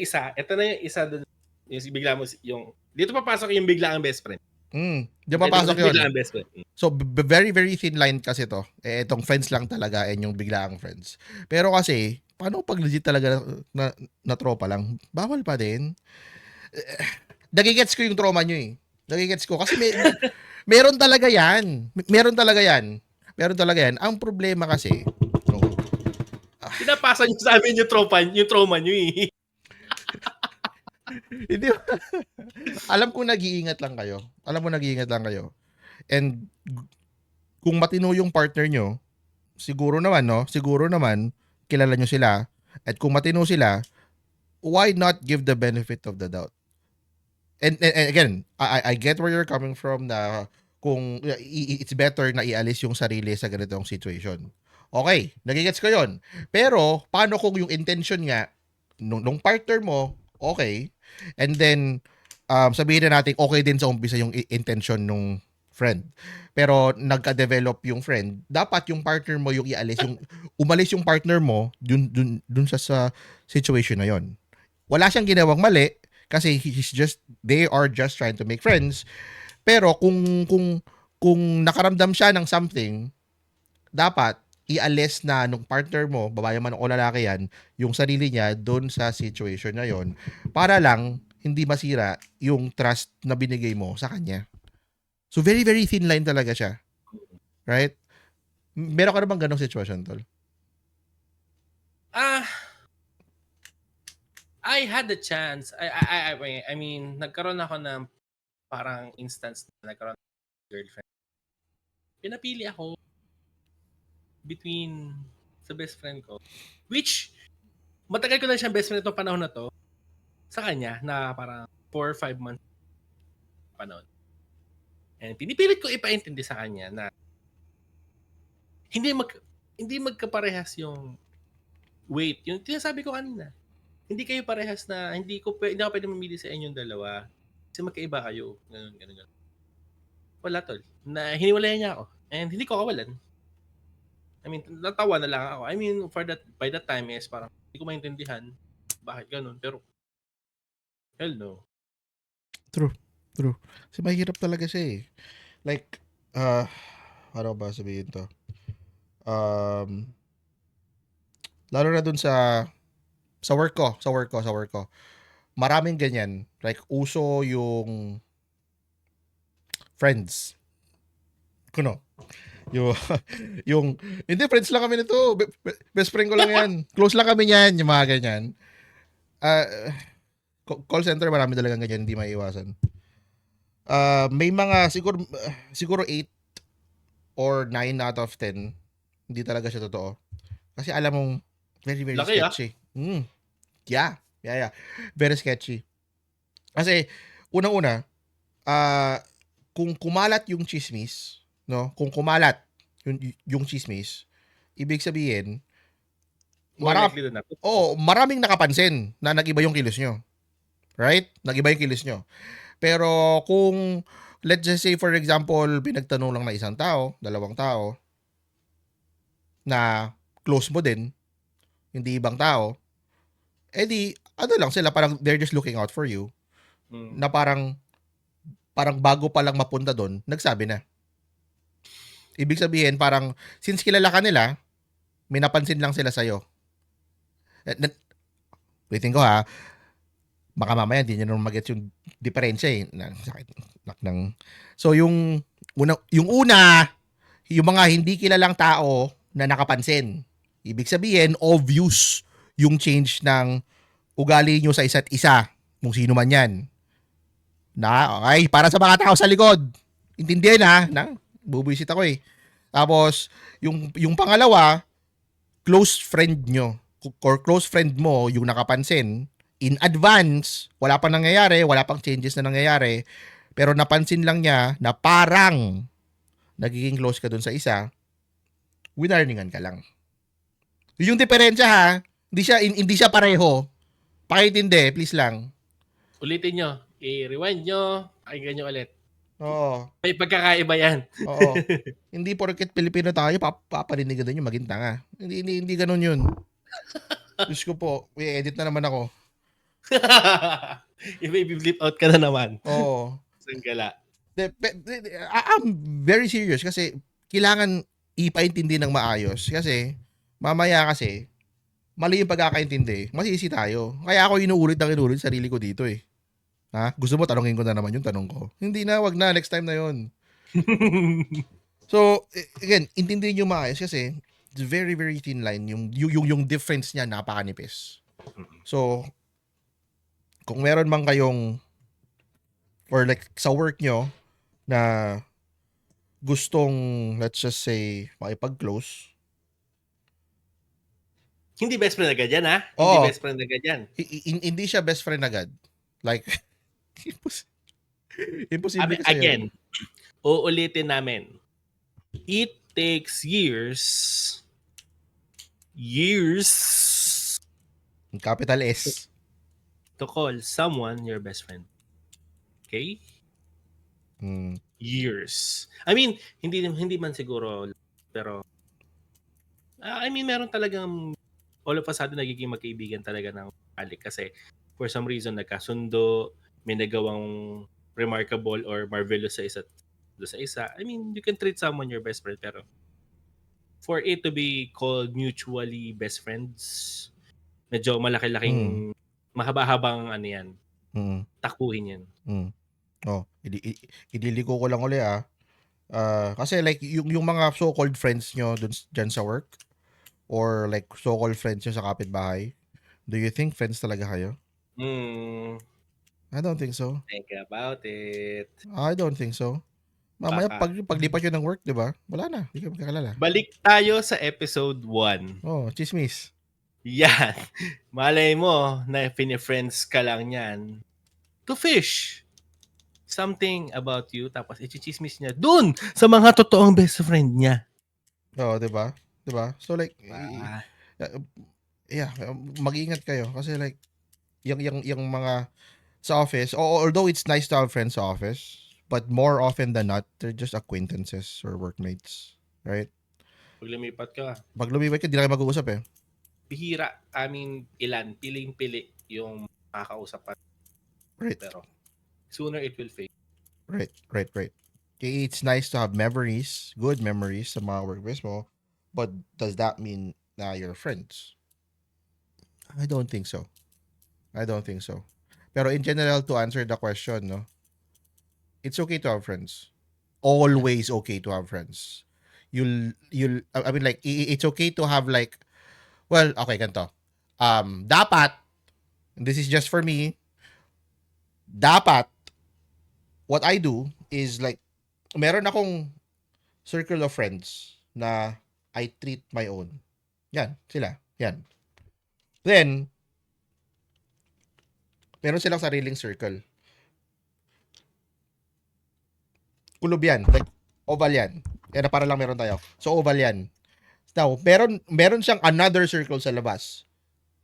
isa dun. Yung bigla mo dito papasok yung bigla ang best friend. Diyan papasok yun. Bigla ang best friend. So, very, very thin line kasi to. Itong friends lang talaga and yung biglaang friends. Pero kasi, paano pag legit talaga na tropa lang? Bawal pa din. Nagigets ko yung trauma nyo eh. Nagigets ko. Kasi meron talaga yan. Meron talaga yan. Ang problema kasi, pinapasa nyo sa amin yung trauma nyo eh. Hindi. Alam ko nag-iingat lang kayo. And kung matino yung partner nyo, siguro naman, kilala nyo sila. At kung matino sila, why not give the benefit of the doubt? And again, I get where you're coming from na kung it's better na ialis yung sarili sa ganitong situation. Okay, nagigets ko yon. Pero, paano kung yung intention nga, nung partner mo, okay, and then, sabihin na natin, okay din sa umpisa yung intention nung friend. Pero, nagka-develop yung friend, dapat yung partner mo yung umalis yung partner mo dun sa situation na yon. Wala siyang ginawang mali, kasi they are just trying to make friends. Pero kung nakaramdam siya ng something, dapat ialis na nung partner mo, babae man o lalaki yan, yung sarili niya doon sa situation na yon para lang hindi masira yung trust na binigay mo sa kanya. So very, very thin line talaga siya. Right? Meron ka na bang ganong situation, Tol? I had the chance. I mean, nagkaroon ako ng parang instance na nagkaroon ng girlfriend. Pinapili ako between sa best friend ko, which matagal ko na siyang best friend itong panahon na to sa kanya na parang 4 or 5 months panahon. And pinipilit ko ipaintindi sa kanya na hindi magkaparehas yung weight. Yung tinasabi ko kanina. Hindi kayo parehas na hindi ako pwede mamili sa inyong dalawa kasi magkaiba kayo. Ganun. Wala tol. Na hiniwalayan niya ako. And hindi ko kawalan. I mean, natawa na lang ako. I mean, by that time is parang hindi ko maintindihan bakit ganun. Pero, hell no. True. Kasi mahirap talaga siya eh. Like, ano ba sabihin to? Lalo na dun sa work ko. Maraming ganyan. Like, uso yung friends. Kuno. Yung hindi, friends lang kami nito. Best friend ko lang yan. Close lang kami niyan, yung mga ganyan. Call center, marami talagang ganyan, hindi maiiwasan. May mga, siguro 8 or 9 out of 10, hindi talaga siya totoo. Kasi alam mong, very, very Laki, sketchy. Yeah. Very sketchy. Kasi, unang-una, kung kumalat yung chismis, no? Kung kumalat yung chismis, ibig sabihin, maraming nakapansin na nag-iba yung kilos nyo. Right? Nag-iba yung kilos nyo. Pero kung, let's just say, for example, pinagtanong lang na isang tao, dalawang tao, na close mo din, hindi ibang tao, di, ano lang sila, parang they're just looking out for you, na parang bago pa lang mapunta doon, nagsabi na. Ibig sabihin, parang, since kilala ka nila, may napansin lang sila sa'yo. Waiting ko ha, baka mamaya hindi nyo naman mag-gets yung diferensya eh. So yung una, yung mga hindi kilalang tao na nakapansin. Ibig sabihin, obvious yung change ng ugali nyo sa isa't isa, kung sino man yan. Okay, para sa mga tao sa likod, intindihan ha, bubuisit ako eh. Tapos, yung pangalawa, close friend nyo, or close friend mo, yung nakapansin, in advance, wala pang nangyayari, wala pang changes na nangyayari, pero napansin lang niya na parang nagiging close ka dun sa isa, winarningan ka lang. Yung diferensya ha, hindi siya pareho. Pakitindi, please lang. Ulitin nyo. I-rewind nyo. Pakinggan nyo ulit. Oo. May pagkakaiba yan. Oo. Hindi porket Pilipino tayo, paparinig din yung maging tanga. Hindi ganun yun. Diyos ko po, i-edit na naman ako. I-flip out ka na naman. Oo. Sanggala. I'm very serious kasi kailangan ipaintindi ng maayos kasi mamaya kasi mali yung pagkakaintindi, masisi tayo. Kaya ako inuulit sarili ko dito eh. Ha? Gusto mo tanongin ko na naman yung tanong ko? Hindi na, wag na, next time na yun. So, again, intindihin nyo maayos kasi it's very, very thin line. Yung difference niya, napakanipis. So, kung meron man kayong or like sa work nyo na gustong, let's just say, makipag-close. Hindi best friend agad yan, ha? Oo. Hindi best friend agad yan. Hindi siya best friend agad. Like, imposible kasi again, uulitin namin. It takes years, capital S, to call someone your best friend. Okay? Years. I mean, hindi man siguro, pero I mean, meron talagang all of a sudden nagiging magkaibigan talaga ng alik kasi for some reason nagkasundo, may nagawang remarkable or marvelous sa isa. I mean, you can treat someone your best friend, pero for it to be called mutually best friends, medyo malaki-laking, mahaba-habang ano yan, takuhin yan. Oh, ililiko ko lang uli kasi like yung mga so-called friends nyo dyan sa work or like so-called friends nyo sa kapitbahay, do you think friends talaga kayo? I don't think so. Think about it. I don't think so. Mamaya paglipat nyo ng work, di ba? Wala na, hindi ka magkakalala. Balik tayo sa episode 1. Oh, chismis. Yan. Malay mo na friends ka lang yan to fish something about you, tapos i-chismis niya dun sa mga totoong best friend niya. Oo, di ba? Di ba? So like, mag-ingat kayo kasi like, yung mga sa office, although it's nice to have friends sa office, but more often than not, they're just acquaintances or workmates. Right? Pag lumipat ka, di na kayo mag-uusap eh. Bihira. I mean, ilan, piling-pili yung makakausap pa. Right. Pero sooner it will fade. Right. It's nice to have memories, good memories sa mga workmates mo, but does that mean na you're friends? I don't think so. Pero in general, to answer the question, no, it's okay to have friends. Always okay to have friends. I mean like, it's okay to have like, well, okay, ganito. Dapat, this is just for me, dapat, what I do is like, meron akong circle of friends na I treat my own. Yan, sila. Yan. Then, meron silang sariling circle. Kulob yan. Like, oval yan. Kaya para lang meron tayo. So, oval yan. Now, meron siyang another circle sa labas.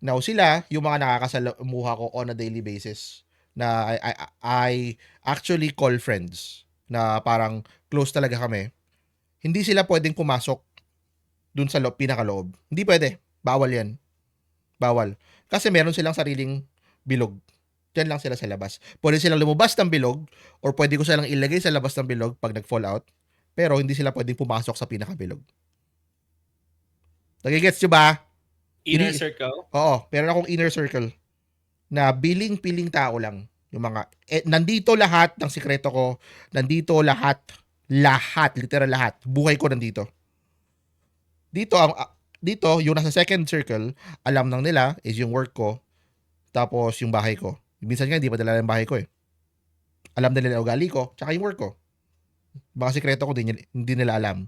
Now, sila, yung mga nakakasalamuha ko on a daily basis na I actually call friends na parang close talaga kami. Hindi sila pwedeng pumasok dun sa pinakakaloob. Hindi pwede. Bawal yan. Bawal. Kasi meron silang sariling bilog. Diyan lang sila sa labas. Pwede silang lumabas ng bilog or pwede ko silang ilagay sa labas ng bilog pag nag-fall out. Pero hindi sila pwedeng pumasok sa pinakabilog. Nagigets nyo ba? Inner circle? Oo, meron akong inner circle na piling tao lang. Yung mga, nandito lahat ng sikreto ko. Nandito lahat. Lahat, literal lahat. Buhay ko nandito. Dito, yung nasa second circle, alam nang nila is yung work ko, tapos yung bahay ko. Minsan nga, hindi pa dala yung bahay ko eh. Alam na nila ugali ko, tsaka yung work ko. Mga sikreto ko, hindi nila alam.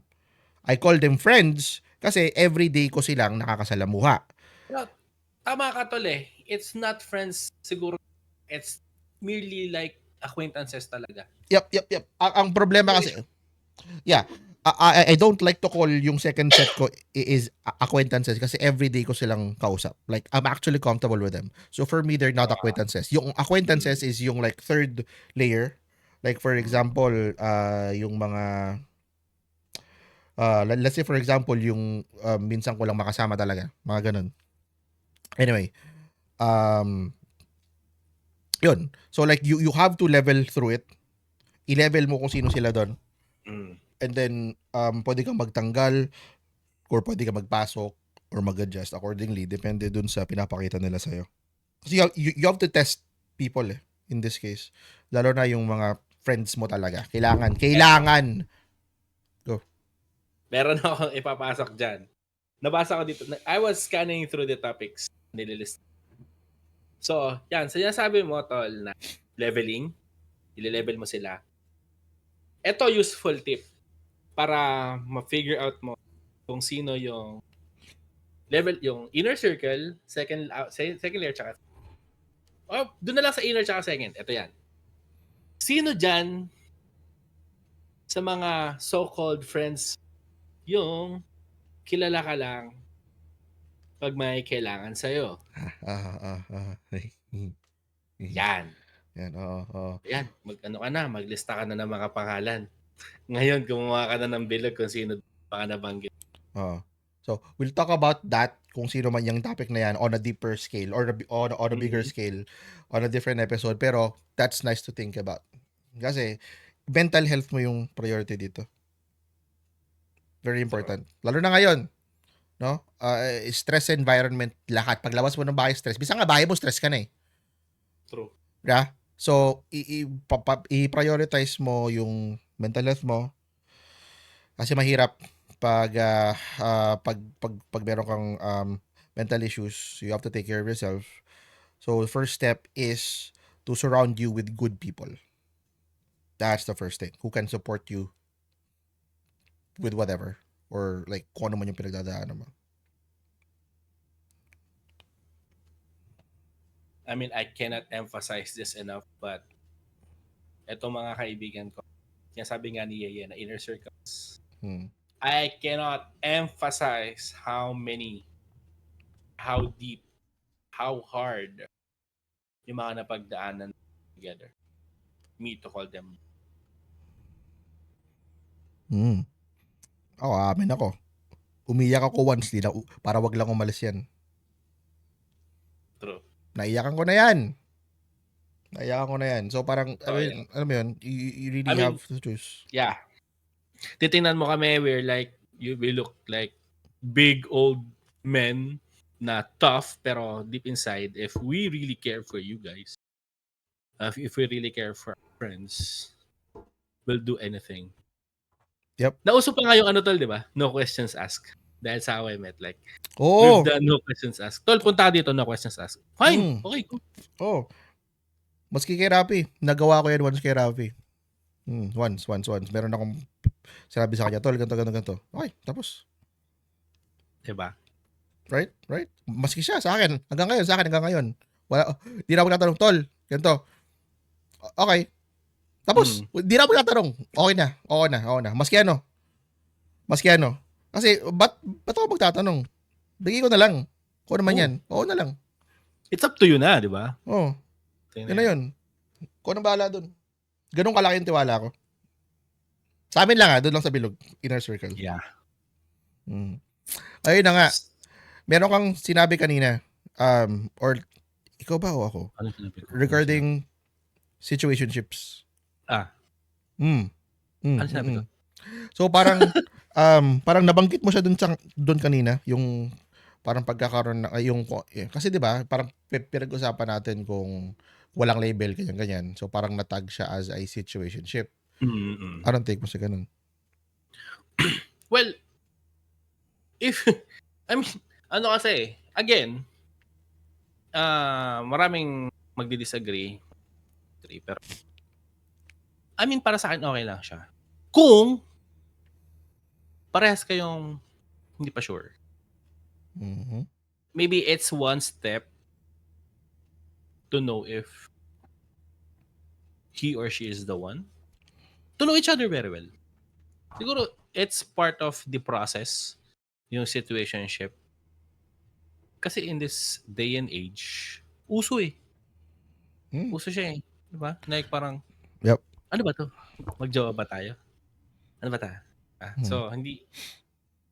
I call them friends kasi everyday ko silang nakakasalamuha. No, tama ka tol eh. It's not friends siguro. It's merely like acquaintances talaga. Yep. Ang problema kasi, yeah, I don't like to call yung second set ko is acquaintances kasi everyday ko silang kausap. Like, I'm actually comfortable with them. So, for me, they're not acquaintances. Yung acquaintances is yung like third layer. Like, for example, yung mga, let's say for example, yung minsan ko lang makasama talaga. Mga ganun. Anyway, yun. So, like, you have to level through it. I-level mo kung sino sila doon. And then, pwede kang magtanggal or pwede kang magpasok or mag-adjust accordingly. Depende dun sa pinapakita nila sa'yo. Kasi you have to test people eh, in this case. Lalo na yung mga friends mo talaga. Kailangan. Go. Meron akong ipapasok dyan. Nabasa ko dito. I was scanning through the topics nililist. So, yan. Sinasabi mo, tol, na leveling. I-level mo sila. Ito, useful tip. Para ma-figure out mo kung sino yung level, yung inner circle, second layer, tsaka doon na lang sa inner tsaka second. Ito yan. Sino dyan sa mga so-called friends yung kilala ka lang pag may kailangan sa'yo? Yan. Yan, oo. Yan, maglista ka na ng mga pangalan. Ngayon, gumawa ka na ng bilog kung sino pa ka nabanggit. So, we'll talk about that kung sino man yung topic na yan on a deeper scale or on a bigger scale on a different episode. Pero, that's nice to think about. Kasi, mental health mo yung priority dito. Very important. Lalo na ngayon, no? Stress environment lahat. Paglabas mo ng bahay, stress. Bisa nga bahay mo, stress ka na eh. True. Yeah? So, i-prioritize mo yung mental health mo kasi mahirap pag meron kang mental issues, you have to take care of yourself. So, the first step is to surround you with good people. That's the first thing. Who can support you with whatever or like kung ano man yung pinagdadaanan mo. I mean, I cannot emphasize this enough, but etong mga kaibigan ko, sabi nga ni Yeye na inner circles, I cannot emphasize how deep, how hard yung mga napagdaanan together. Me to call them. Amin ako. Umiyak ako once para wag lang umalis yan. True. Naiyakan ko na yan. So parang, alam mo yun, you really have to choose. Yeah. Titingnan mo kami, we look like big old men na tough, pero deep inside, if we really care for you guys, if we really care for our friends, we'll do anything. Yep. Nauso pa nga yung tol, di ba? No questions asked. Dahil sa how I met, like, we've done no questions asked. Tol, punta dito, no questions asked. Fine, okay, cool. Maski kay Rafi, nagawa ko yan once kay Rafi. Once. Meron akong sinabi sa kanya, tol, ganito. Okay, tapos. Diba? Right? Maski siya, sa akin. Hanggang ngayon. Wala, di na ako nagtatanong, tol, ganito. Okay. Tapos, di na ako nagtatanong. Okay na. Maski ano. Kasi, ba't ako magtatanong? Bigay ko na lang. Kung naman yan. Oo na lang. It's up to you na, di ba? Oo. Yun na yun. Kung anong bahala dun. Ganun kalaki yung tiwala ko. Sa amin lang doon lang sa bilog. Inner circle. Yeah. Ayun na nga. Meron kang sinabi kanina or ikaw ba o ako? Ano sinabi ko? Ano sinabi? Regarding situationships. Ah, Mm. ano sinabi ko? So parang parang nabanggit mo siya dun kanina yung parang pagkakaroon na yung kasi 'di ba parang pinag-usapan natin kung walang label ganyan ganyan. So parang natag siya as a situationship. Mm. Anong take mo sa ganun? Well, if I mean, ano kasi, again, maraming magdi-disagree, pero I mean para sa akin okay lang siya. Kung parehas kayong hindi pa sure. Mhm. Maybe it's one step to know if he or she is the one. To know each other very well. Siguro it's part of the process, yung situationship. Kasi in this day and age, uso eh. Hmm. Uso siya eh. Di ba? Like parang, Yep. ano ba to? Magjowa ba tayo? Ano ba ta? Mhm. So, hindi,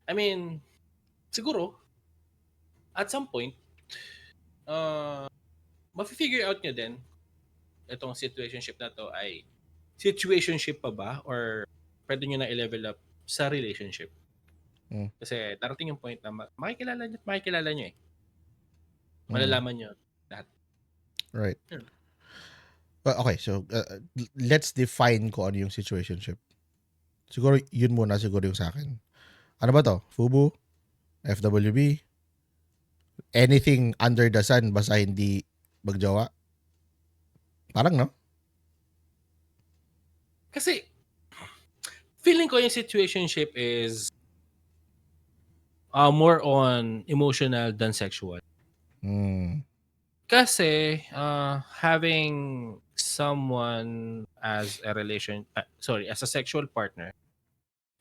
I mean, siguro, at some point, mafi-figure out nyo din, itong situationship na to ay situationship pa ba or pwede nyo na i-level up sa relationship. Mm. Kasi darating yung point na makikilala nyo eh. Mm. Malalaman nyo lahat. Right. Yun. Okay, so let's define kung ano yung situationship. Siguro yun muna siguro yung sa akin. Ano ba to? FUBU? FWB? Anything under the sun basta hindi magjowa? Parang no? Kasi, feeling ko yung situationship is more on emotional than sexual. Mm. Kasi, having someone as a as a sexual partner,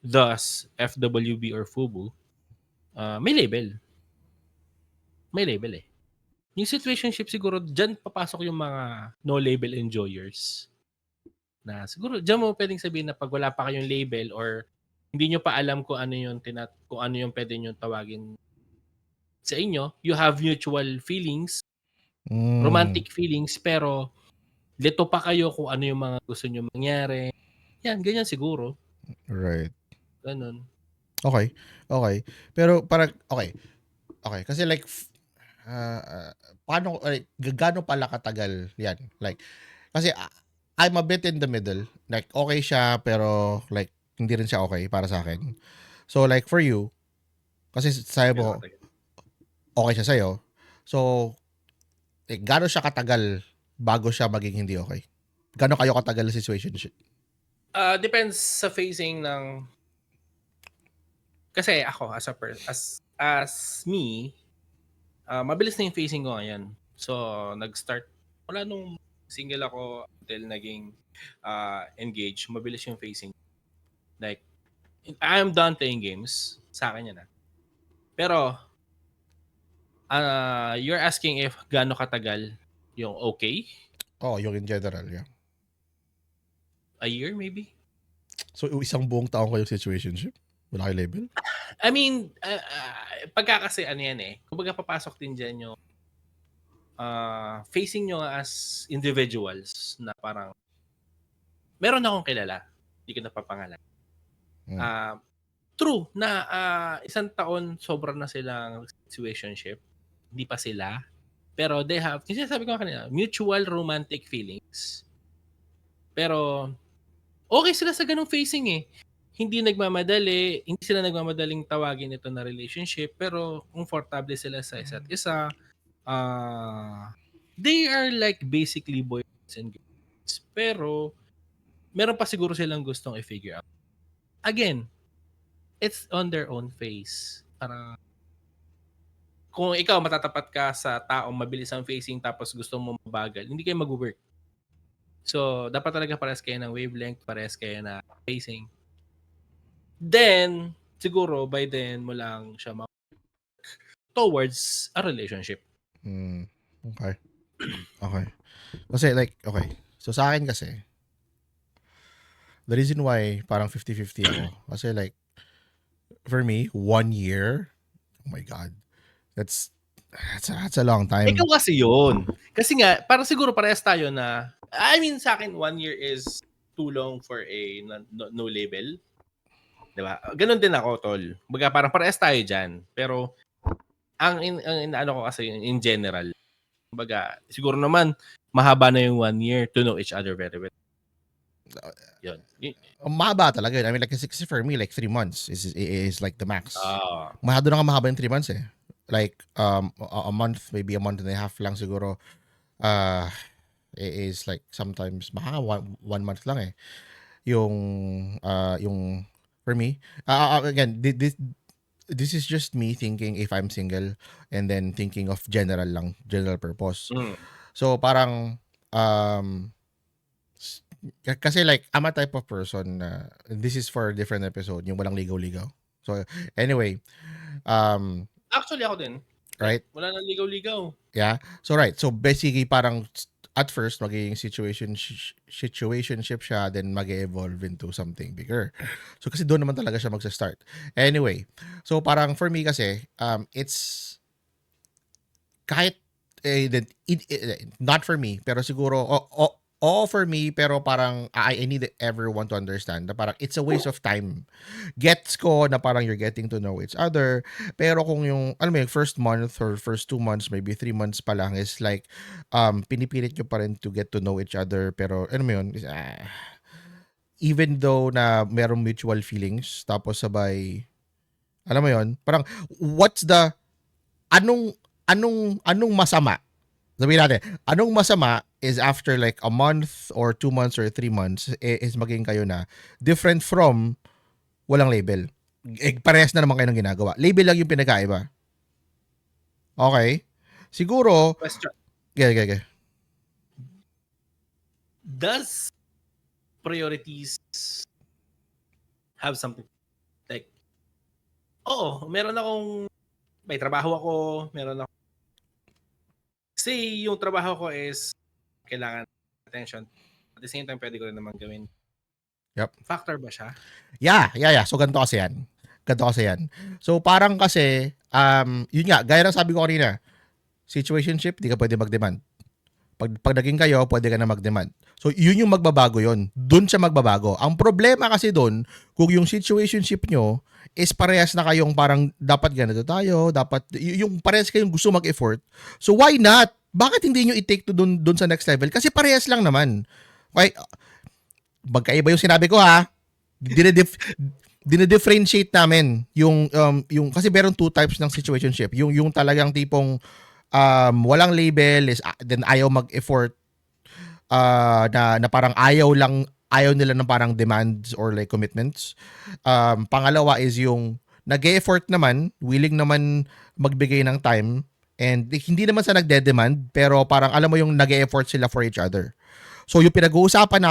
thus FWB or FUBU, may label. May label eh. Yung situationship siguro, dyan papasok yung mga no-label enjoyers. Na siguro, dyan mo pwedeng sabihin na pag wala pa kayong label or hindi nyo pa alam kung ano yung pwede nyo tawagin sa inyo, you have mutual feelings, Mm. romantic feelings, pero lito pa kayo kung ano yung mga gusto nyo mangyari. Yan, ganyan siguro. Right. Ganun. Okay. Okay. Pero parang okay. Okay, kasi like uh, paano gaano pala katagal 'yan? Like kasi I'm a bit in the middle. Like okay siya pero like hindi rin siya okay para sa akin. So like for you, kasi sabi Ganun mo katagal. okay siya sa'yo. So like gaano siya katagal bago siya maging hindi okay? Gaano kayo katagal sa situationship? Depends sa phasing ng kasi ako as me, mabilis na yung phasing ko ngayon. So, nag-start wala nung single ako until naging engaged, mabilis yung phasing. Like, I am done playing games. Sa akin yan. Pero, you're asking if gaano katagal yung okay? Oh, yung in general, yeah. A year maybe? So isang buong taon kayo situationship? Wala kayo label? I mean, pagka kasi ano yan eh. Kumbaga papasok din dyan yung facing nyo as individuals na parang meron akong kilala. Hindi ko napapangalan. Mm. True na isang taon sobra na silang situationship. Hindi pa sila. Pero they have, kasi sabi ko kanina, mutual romantic feelings. Pero okay sila sa ganung facing eh. Hindi sila nagmamadaling tawagin ito na relationship, pero komportable sila sa isa't isa. They are like basically boys and girls. Pero meron pa siguro silang gustong i-figure out. Again, it's on their own face. Parang kung ikaw matatapat ka sa taong mabilis ang facing tapos gusto mo mabagal, hindi kayo mag-work. So, dapat talaga parehas kayo ng wavelength, parehas kayo na facing. Then, siguro by then mo lang siya towards a relationship. Mm. Okay. Okay. Kasi like, okay. So sa akin kasi, the reason why parang 50-50 ako, kasi like, for me, 1 year, oh my God, that's That's a long time. Ikaw kasi yun. Kasi nga, para siguro parehas tayo na, I mean, sa akin, 1 year is too long for a no label. Diba? Ganon din ako, tol. Baga, parang parehas tayo dyan. Pero, ang inaano ko kasi in general, baga, siguro naman, mahaba na yung 1 year to know each other very well. Yun. Mahaba talaga yun. I mean, like, kasi for me, like, 3 months is like the max. Ah. Mahado na nga mahaba yung 3 months eh. Like, a month, maybe a month and a half lang siguro. Is like sometimes mga 1 month lang eh. Yung for me, again, this is just me thinking if I'm single and then thinking of general purpose. So parang kasi like I'm a type of person na this is for a different episode, yung walang ligaw-ligaw. So anyway, actually ako din. Right? Wala nang ligaw-ligaw. Yeah. So right. So basically parang at first magiging situationship siya, then mag-evolve into something bigger. So kasi doon naman talaga siya magsa-start. Anyway, so parang for me kasi it's kahit not for me, pero siguro all for me, pero parang I need everyone to understand na parang it's a waste of time. Gets ko na parang you're getting to know each other, pero kung yung alam mo yung first month or first 2 months, maybe 3 months pa lang is like pinipilit nyo pa rin to get to know each other, pero ano mo yun, even though na merong mutual feelings, tapos sabay alam mo yun, parang what's the anong masama? Sabihin natin, anong masama is after like a month or 2 months or 3 months is maging kayo na different from walang label. Parehas na naman kayo ng ginagawa. Label lang yung pinagkaiba. Okay? Siguro, question. Okay. Does priorities have something like, meron akong, may trabaho ako, meron ako, say yung trabaho ko is kailangan attention, at the same time pwede ko rin naman gawin. Yep. Factor ba siya? Yeah. So ganito kasi yan. So parang kasi yun nga, gaya ng sabi ko kanina, situationship, di ka pwede mag-demand. Pag naging kayo, pwede ka na mag-demand. So yun yung magbabago yun. Doon siya magbabago. Ang problema kasi doon, kung yung situationship nyo is parehas na kayong parang dapat ganito tayo, dapat yung parehas kayong gusto mag-effort. So why not? Bakit hindi nyo i-take to doon sa next level? Kasi parehas lang naman. Okay? Magkaiba yung sinabi ko ha. Dinidifferentiate namin yung kasi meron 2 types ng situationship. Yung talagang tipong walang label is then ayaw mag-effort na parang ayaw nila ng parang demands or like commitments. Pangalawa is yung nag-e-effort naman, willing naman magbigay ng time, and hindi naman sa nagde-demand, pero parang alam mo yung nag-e-effort sila for each other. So yung pinag-uusapan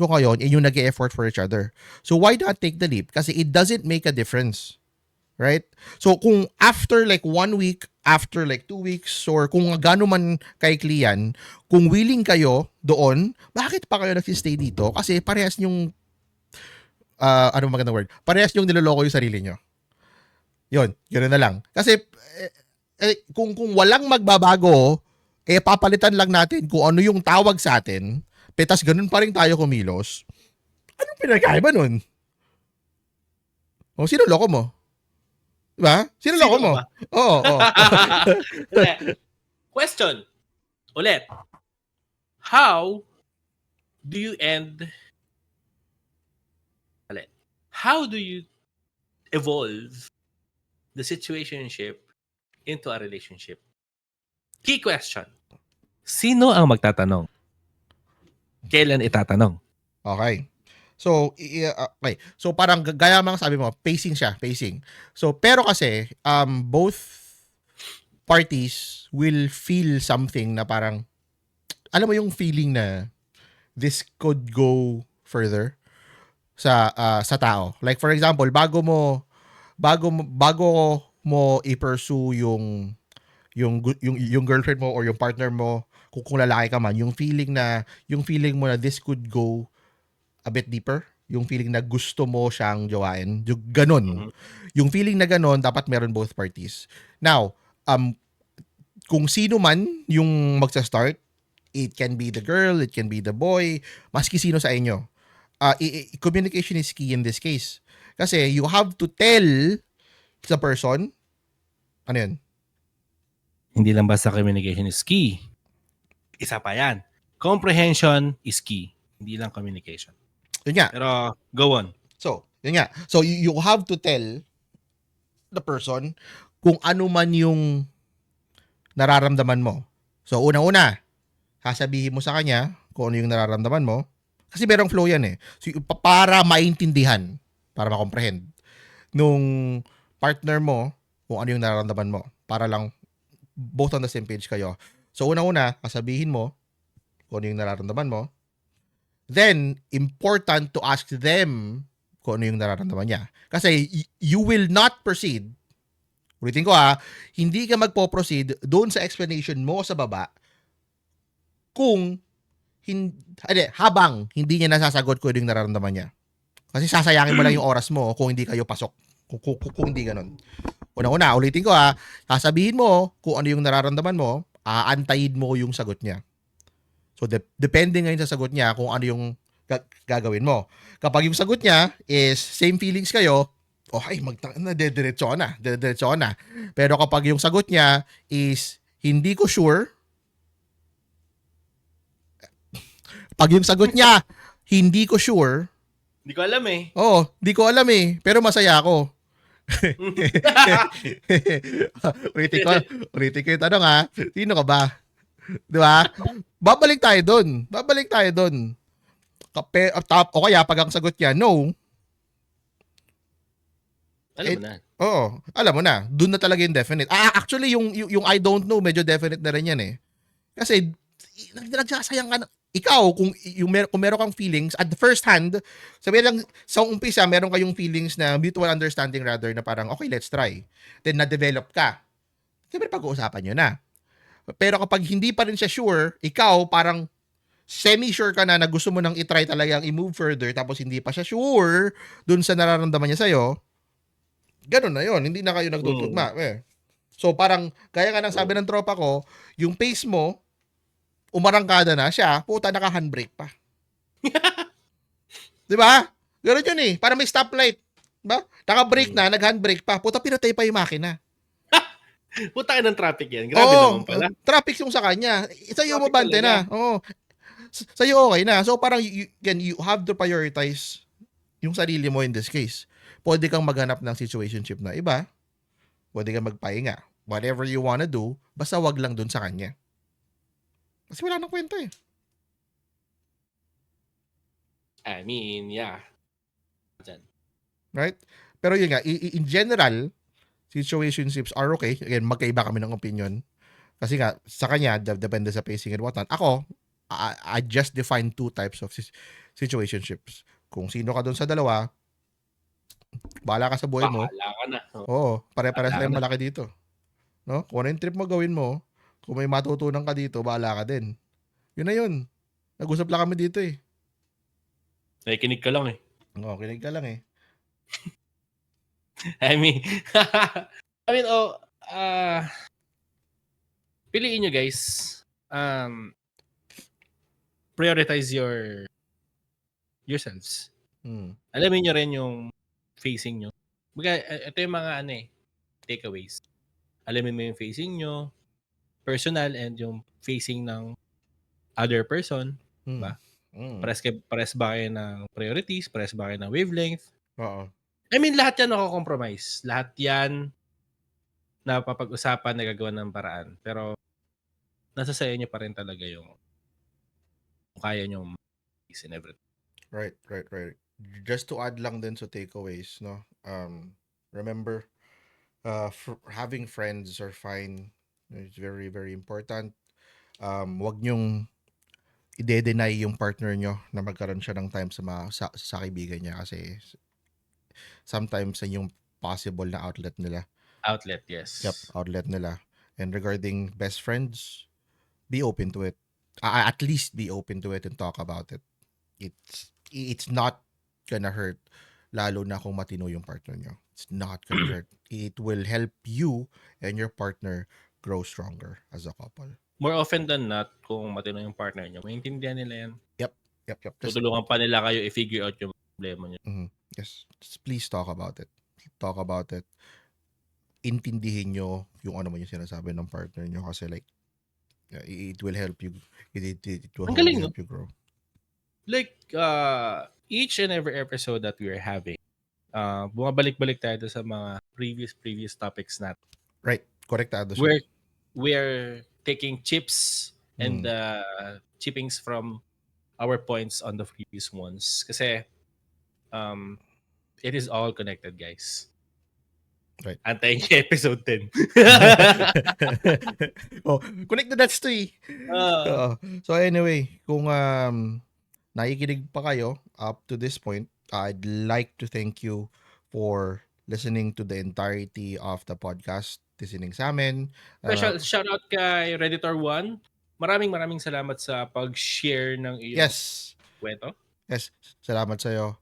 ko ngayon yung nag-e-effort for each other. So why not take the leap? Kasi it doesn't make a difference. Right? So kung after like 1 week, after like 2 weeks, or kung gaano man kaikli yan, kung willing kayo doon, bakit pa kayo nag-stay dito? Kasi parehas yung ano magandang word? Parehas yung niloloko yung sarili nyo. Yun na lang. Kasi kung walang magbabago, papalitan lang natin kung ano yung tawag sa atin, petas ganun pa rin tayo kumilos. Anong pinagkaiba nun? O, sino loko mo? Diba? Sino loko mo? Oo. Question. Ulit. How do you evolve the situationship into a relationship? Key question. Sino ang magtatanong? Kailan itatanong? Okay. So, okay. So, parang gaya mga sabi mo, pacing. So, pero kasi, both parties will feel something na parang, alam mo yung feeling na this could go further sa tao. Like, for example, bago mo i-pursue yung girlfriend mo or yung partner mo, kung lalaki ka man, yung feeling mo na this could go a bit deeper, yung feeling na gusto mo siyang jowain, yung ganun. Yung feeling na ganun, dapat meron both parties. Now, kung sino man yung magsa-start, it can be the girl, it can be the boy, maski sino sa inyo. Communication is key in this case. Kasi you have to tell the person, ano yun? Hindi lang basta communication is key. Isa pa yan. Comprehension is key. Hindi lang communication. Yun nga. Pero, go on. So, yun nga. So, you have to tell the person kung ano man yung nararamdaman mo. So, unang-una, sasabihin mo sa kanya kung ano yung nararamdaman mo. Kasi merong flow yan eh. So, para maintindihan, para makomprehend nung partner mo kung ano yung nararamdaman mo. Para lang both on the same page kayo. So, unang-una, sasabihin mo kung ano yung nararamdaman mo. Then, important to ask them kung ano yung nararamdaman niya. Kasi you will not proceed, ulitin ko hindi ka magpo-proceed doon sa explanation mo sa baba kung habang hindi niya nasasagot kung ano yung nararamdaman niya. Kasi sasayangin mo lang yung oras mo kung hindi kayo pasok. Kung hindi ganun. Una-una, ulitin ko sasabihin mo kung ano yung nararamdaman mo, aantayin mo yung sagot niya. So, depende ngayon sa sagot niya kung ano yung gagawin mo. Kapag yung sagot niya is same feelings kayo, dediretso na. Pero kapag yung sagot niya is hindi ko sure, pag yung sagot niya hindi ko sure, Hindi ko alam eh. Hindi ko alam eh, pero masaya ako. Ulitin ko yung tanong sino ka ba? Di ba? Babalik tayo doon. O kaya pag ang sagot niya, no. Alam mo na. Alam mo na. Doon na talaga yung definite. Actually, yung I don't know, medyo definite na rin yan eh. Kasi, nagsasayang ka na. Ikaw, kung meron kang feelings, at the first hand, sabi lang, sa umpisa, meron kayong feelings na mutual understanding rather na parang, okay, let's try. Then, na-develop ka. Siyempre, pag-uusapan nyo na. Pero kapag hindi pa rin siya sure, ikaw parang semi-sure ka na gusto mo nang itry talagang i-move further tapos hindi pa siya sure dun sa nararamdaman niya sa'yo, ganun na yon, hindi na kayo nagtutugma. So parang, gaya nga ng sabi ng tropa ko, yung pace mo, umarangkada na siya, puta naka-handbrake pa. Diba? Ganun yun eh. Parang may stoplight. Diba? Naka-brake na, nag-handbrake pa. Puta, pinatay pa yung makina. Puta ka ng traffic yan. Grabe naman pala. Traffic yung sa kanya. Sa'yo mabante na. Sa'yo okay na. So parang you have to prioritize yung sarili mo in this case. Pwede kang maghanap ng situationship na iba. Pwede kang magpahinga. Whatever you wanna do, basta wag lang dun sa kanya. Kasi wala nang kwento eh. I mean, yeah. Right? Pero yun nga, in general, situationships are okay. Again, magkaiba kami ng opinion. Kasi nga, sa kanya, depende sa pacing and whatnot. Ako, I just define two types of situationships. Kung sino ka doon sa dalawa, bahala ka sa buhay mo. Bahala ka na. Pare-pares tayong malaki dito. No? Kung ano yung trip mo gawin mo, kung may matutunan ka dito, bahala ka din. Yun na yun. Nag-usap lang kami dito eh. Nakikinig ka lang eh. Kinig ka lang eh. I mean, piliin nyo guys. Prioritize yourselves. Alamin nyo rin yung facing nyo. Ito yung mga takeaways. Alamin mo yung facing nyo, personal, and yung facing ng other person. Diba? Pares ba kayo ng priorities? Pares ba kayo ng wavelength? Oo. I mean, lahat yan nako-compromise. Lahat yan napapag-usapan, nagagawa ng paraan. Pero, nasa sa inyo pa rin talaga yung kaya nyo in everything. Right. Just to add lang din sa takeaways, no? Remember, having friends are fine. It's very, very important. Wag nyong i-deny yung partner nyo na magkaroon siya ng time sa kaibigan niya kasi sometimes yung possible na outlet nila. Outlet, yes. Yep, outlet nila. And regarding best friends, be open to it. At least be open to it and talk about it. It's not gonna hurt, lalo na kung matino yung partner nyo. It's not gonna hurt. It will help you and your partner grow stronger as a couple. More often than not, kung matino yung partner nyo, maintindihan nila yan. Yep. Just, Tutulungan pa nila kayo i-figure out yung problema nyo. yes. Just please talk about it. Talk about it. Intindihin nyo yung ano mo yung sinasabi ng partner nyo kasi like, it will help you. It will Ang galing, help you grow. Like, each and every episode that we're having, bumabalik-balik tayo sa mga previous topics natin. Right. Korektado siya. We're taking chips and chippings from our points on the previous ones. Kasi, it is all connected, guys. Right. Antayin niyo episode 10. Oh, connect the dots to eh. So anyway, kung nakikinig pa kayo up to this point, I'd like to thank you for listening to the entirety of the podcast, listening sa amin. Special shout out kay Redditor 1. Maraming salamat sa pag-share ng iyong kwento. Yes, salamat sa iyo.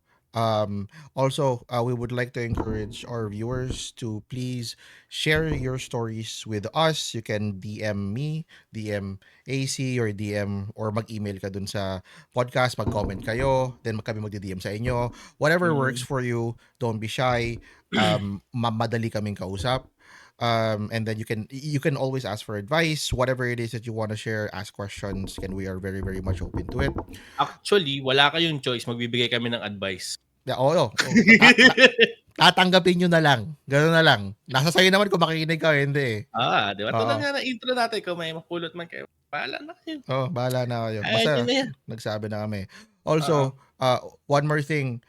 Also, we would like to encourage our viewers to please share your stories with us. You can DM me, DM AC, or DM or mag-email ka dun sa podcast, mag-comment kayo, then kami magdi-DM sa inyo. Whatever works for you, don't be shy. Madali kaming kausap. And then you can always ask for advice, whatever it is that you want to share, ask questions, and we are very much open to it. Actually, wala kayong choice, magbibigay kami ng advice. Oo. Tatanggapin nyo na lang. Gano'n na lang. Nasa sa'yo naman kung makikinig ka o hindi. Di ba? Tulad nga na intro natin, kung may mapulot man kayo, bahala na kayo. Bahala na kayo. Basta nagsabi na kami. Also, one more thing.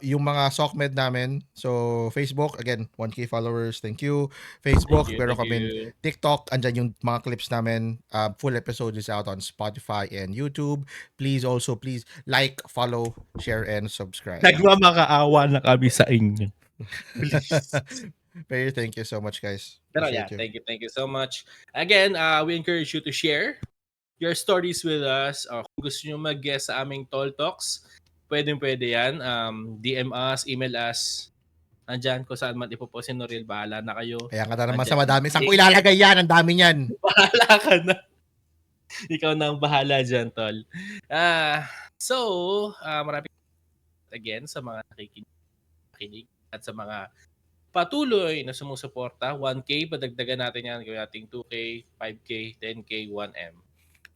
Yung mga SOCMED namin, so Facebook, again, 1K followers, thank you. Facebook, pero kami TikTok, andyan yung mga clips namin. Full episode is out on Spotify and YouTube. Please like, follow, share, and subscribe. Nagmamakaawa na kami sa inyo. Very thank you so much, guys. Pero thank you so much. Again, we encourage you to share your stories with us. Kung gusto nyo mag-guest sa aming Tall Talks, pwede yan. DM us, email us. Andyan, kung saan man ipopost si Noriel, bahala na kayo. Kaya ka na naman sa madami. Saan ko ilalagay yan? Ang dami niyan. Bahala ka na. Ikaw na ang bahala dyan, Tol. Maraming again sa mga nakikinig at sa mga patuloy na sumusuporta. 1K, padagdagan natin yan. Gawin natin 2K, 5K, 10K, 1M.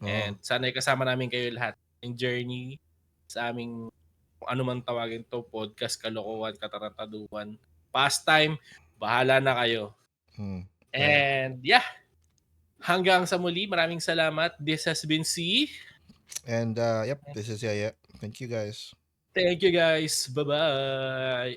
And sana kasama namin kayo lahat ng journey sa aming kung ano man tawagin to, podcast, kalokohan, katarantaduhan, pastime, bahala na kayo. And hanggang sa muli, maraming salamat. This has been C. And this is Yaya. Thank you guys. Thank you guys. Bye-bye.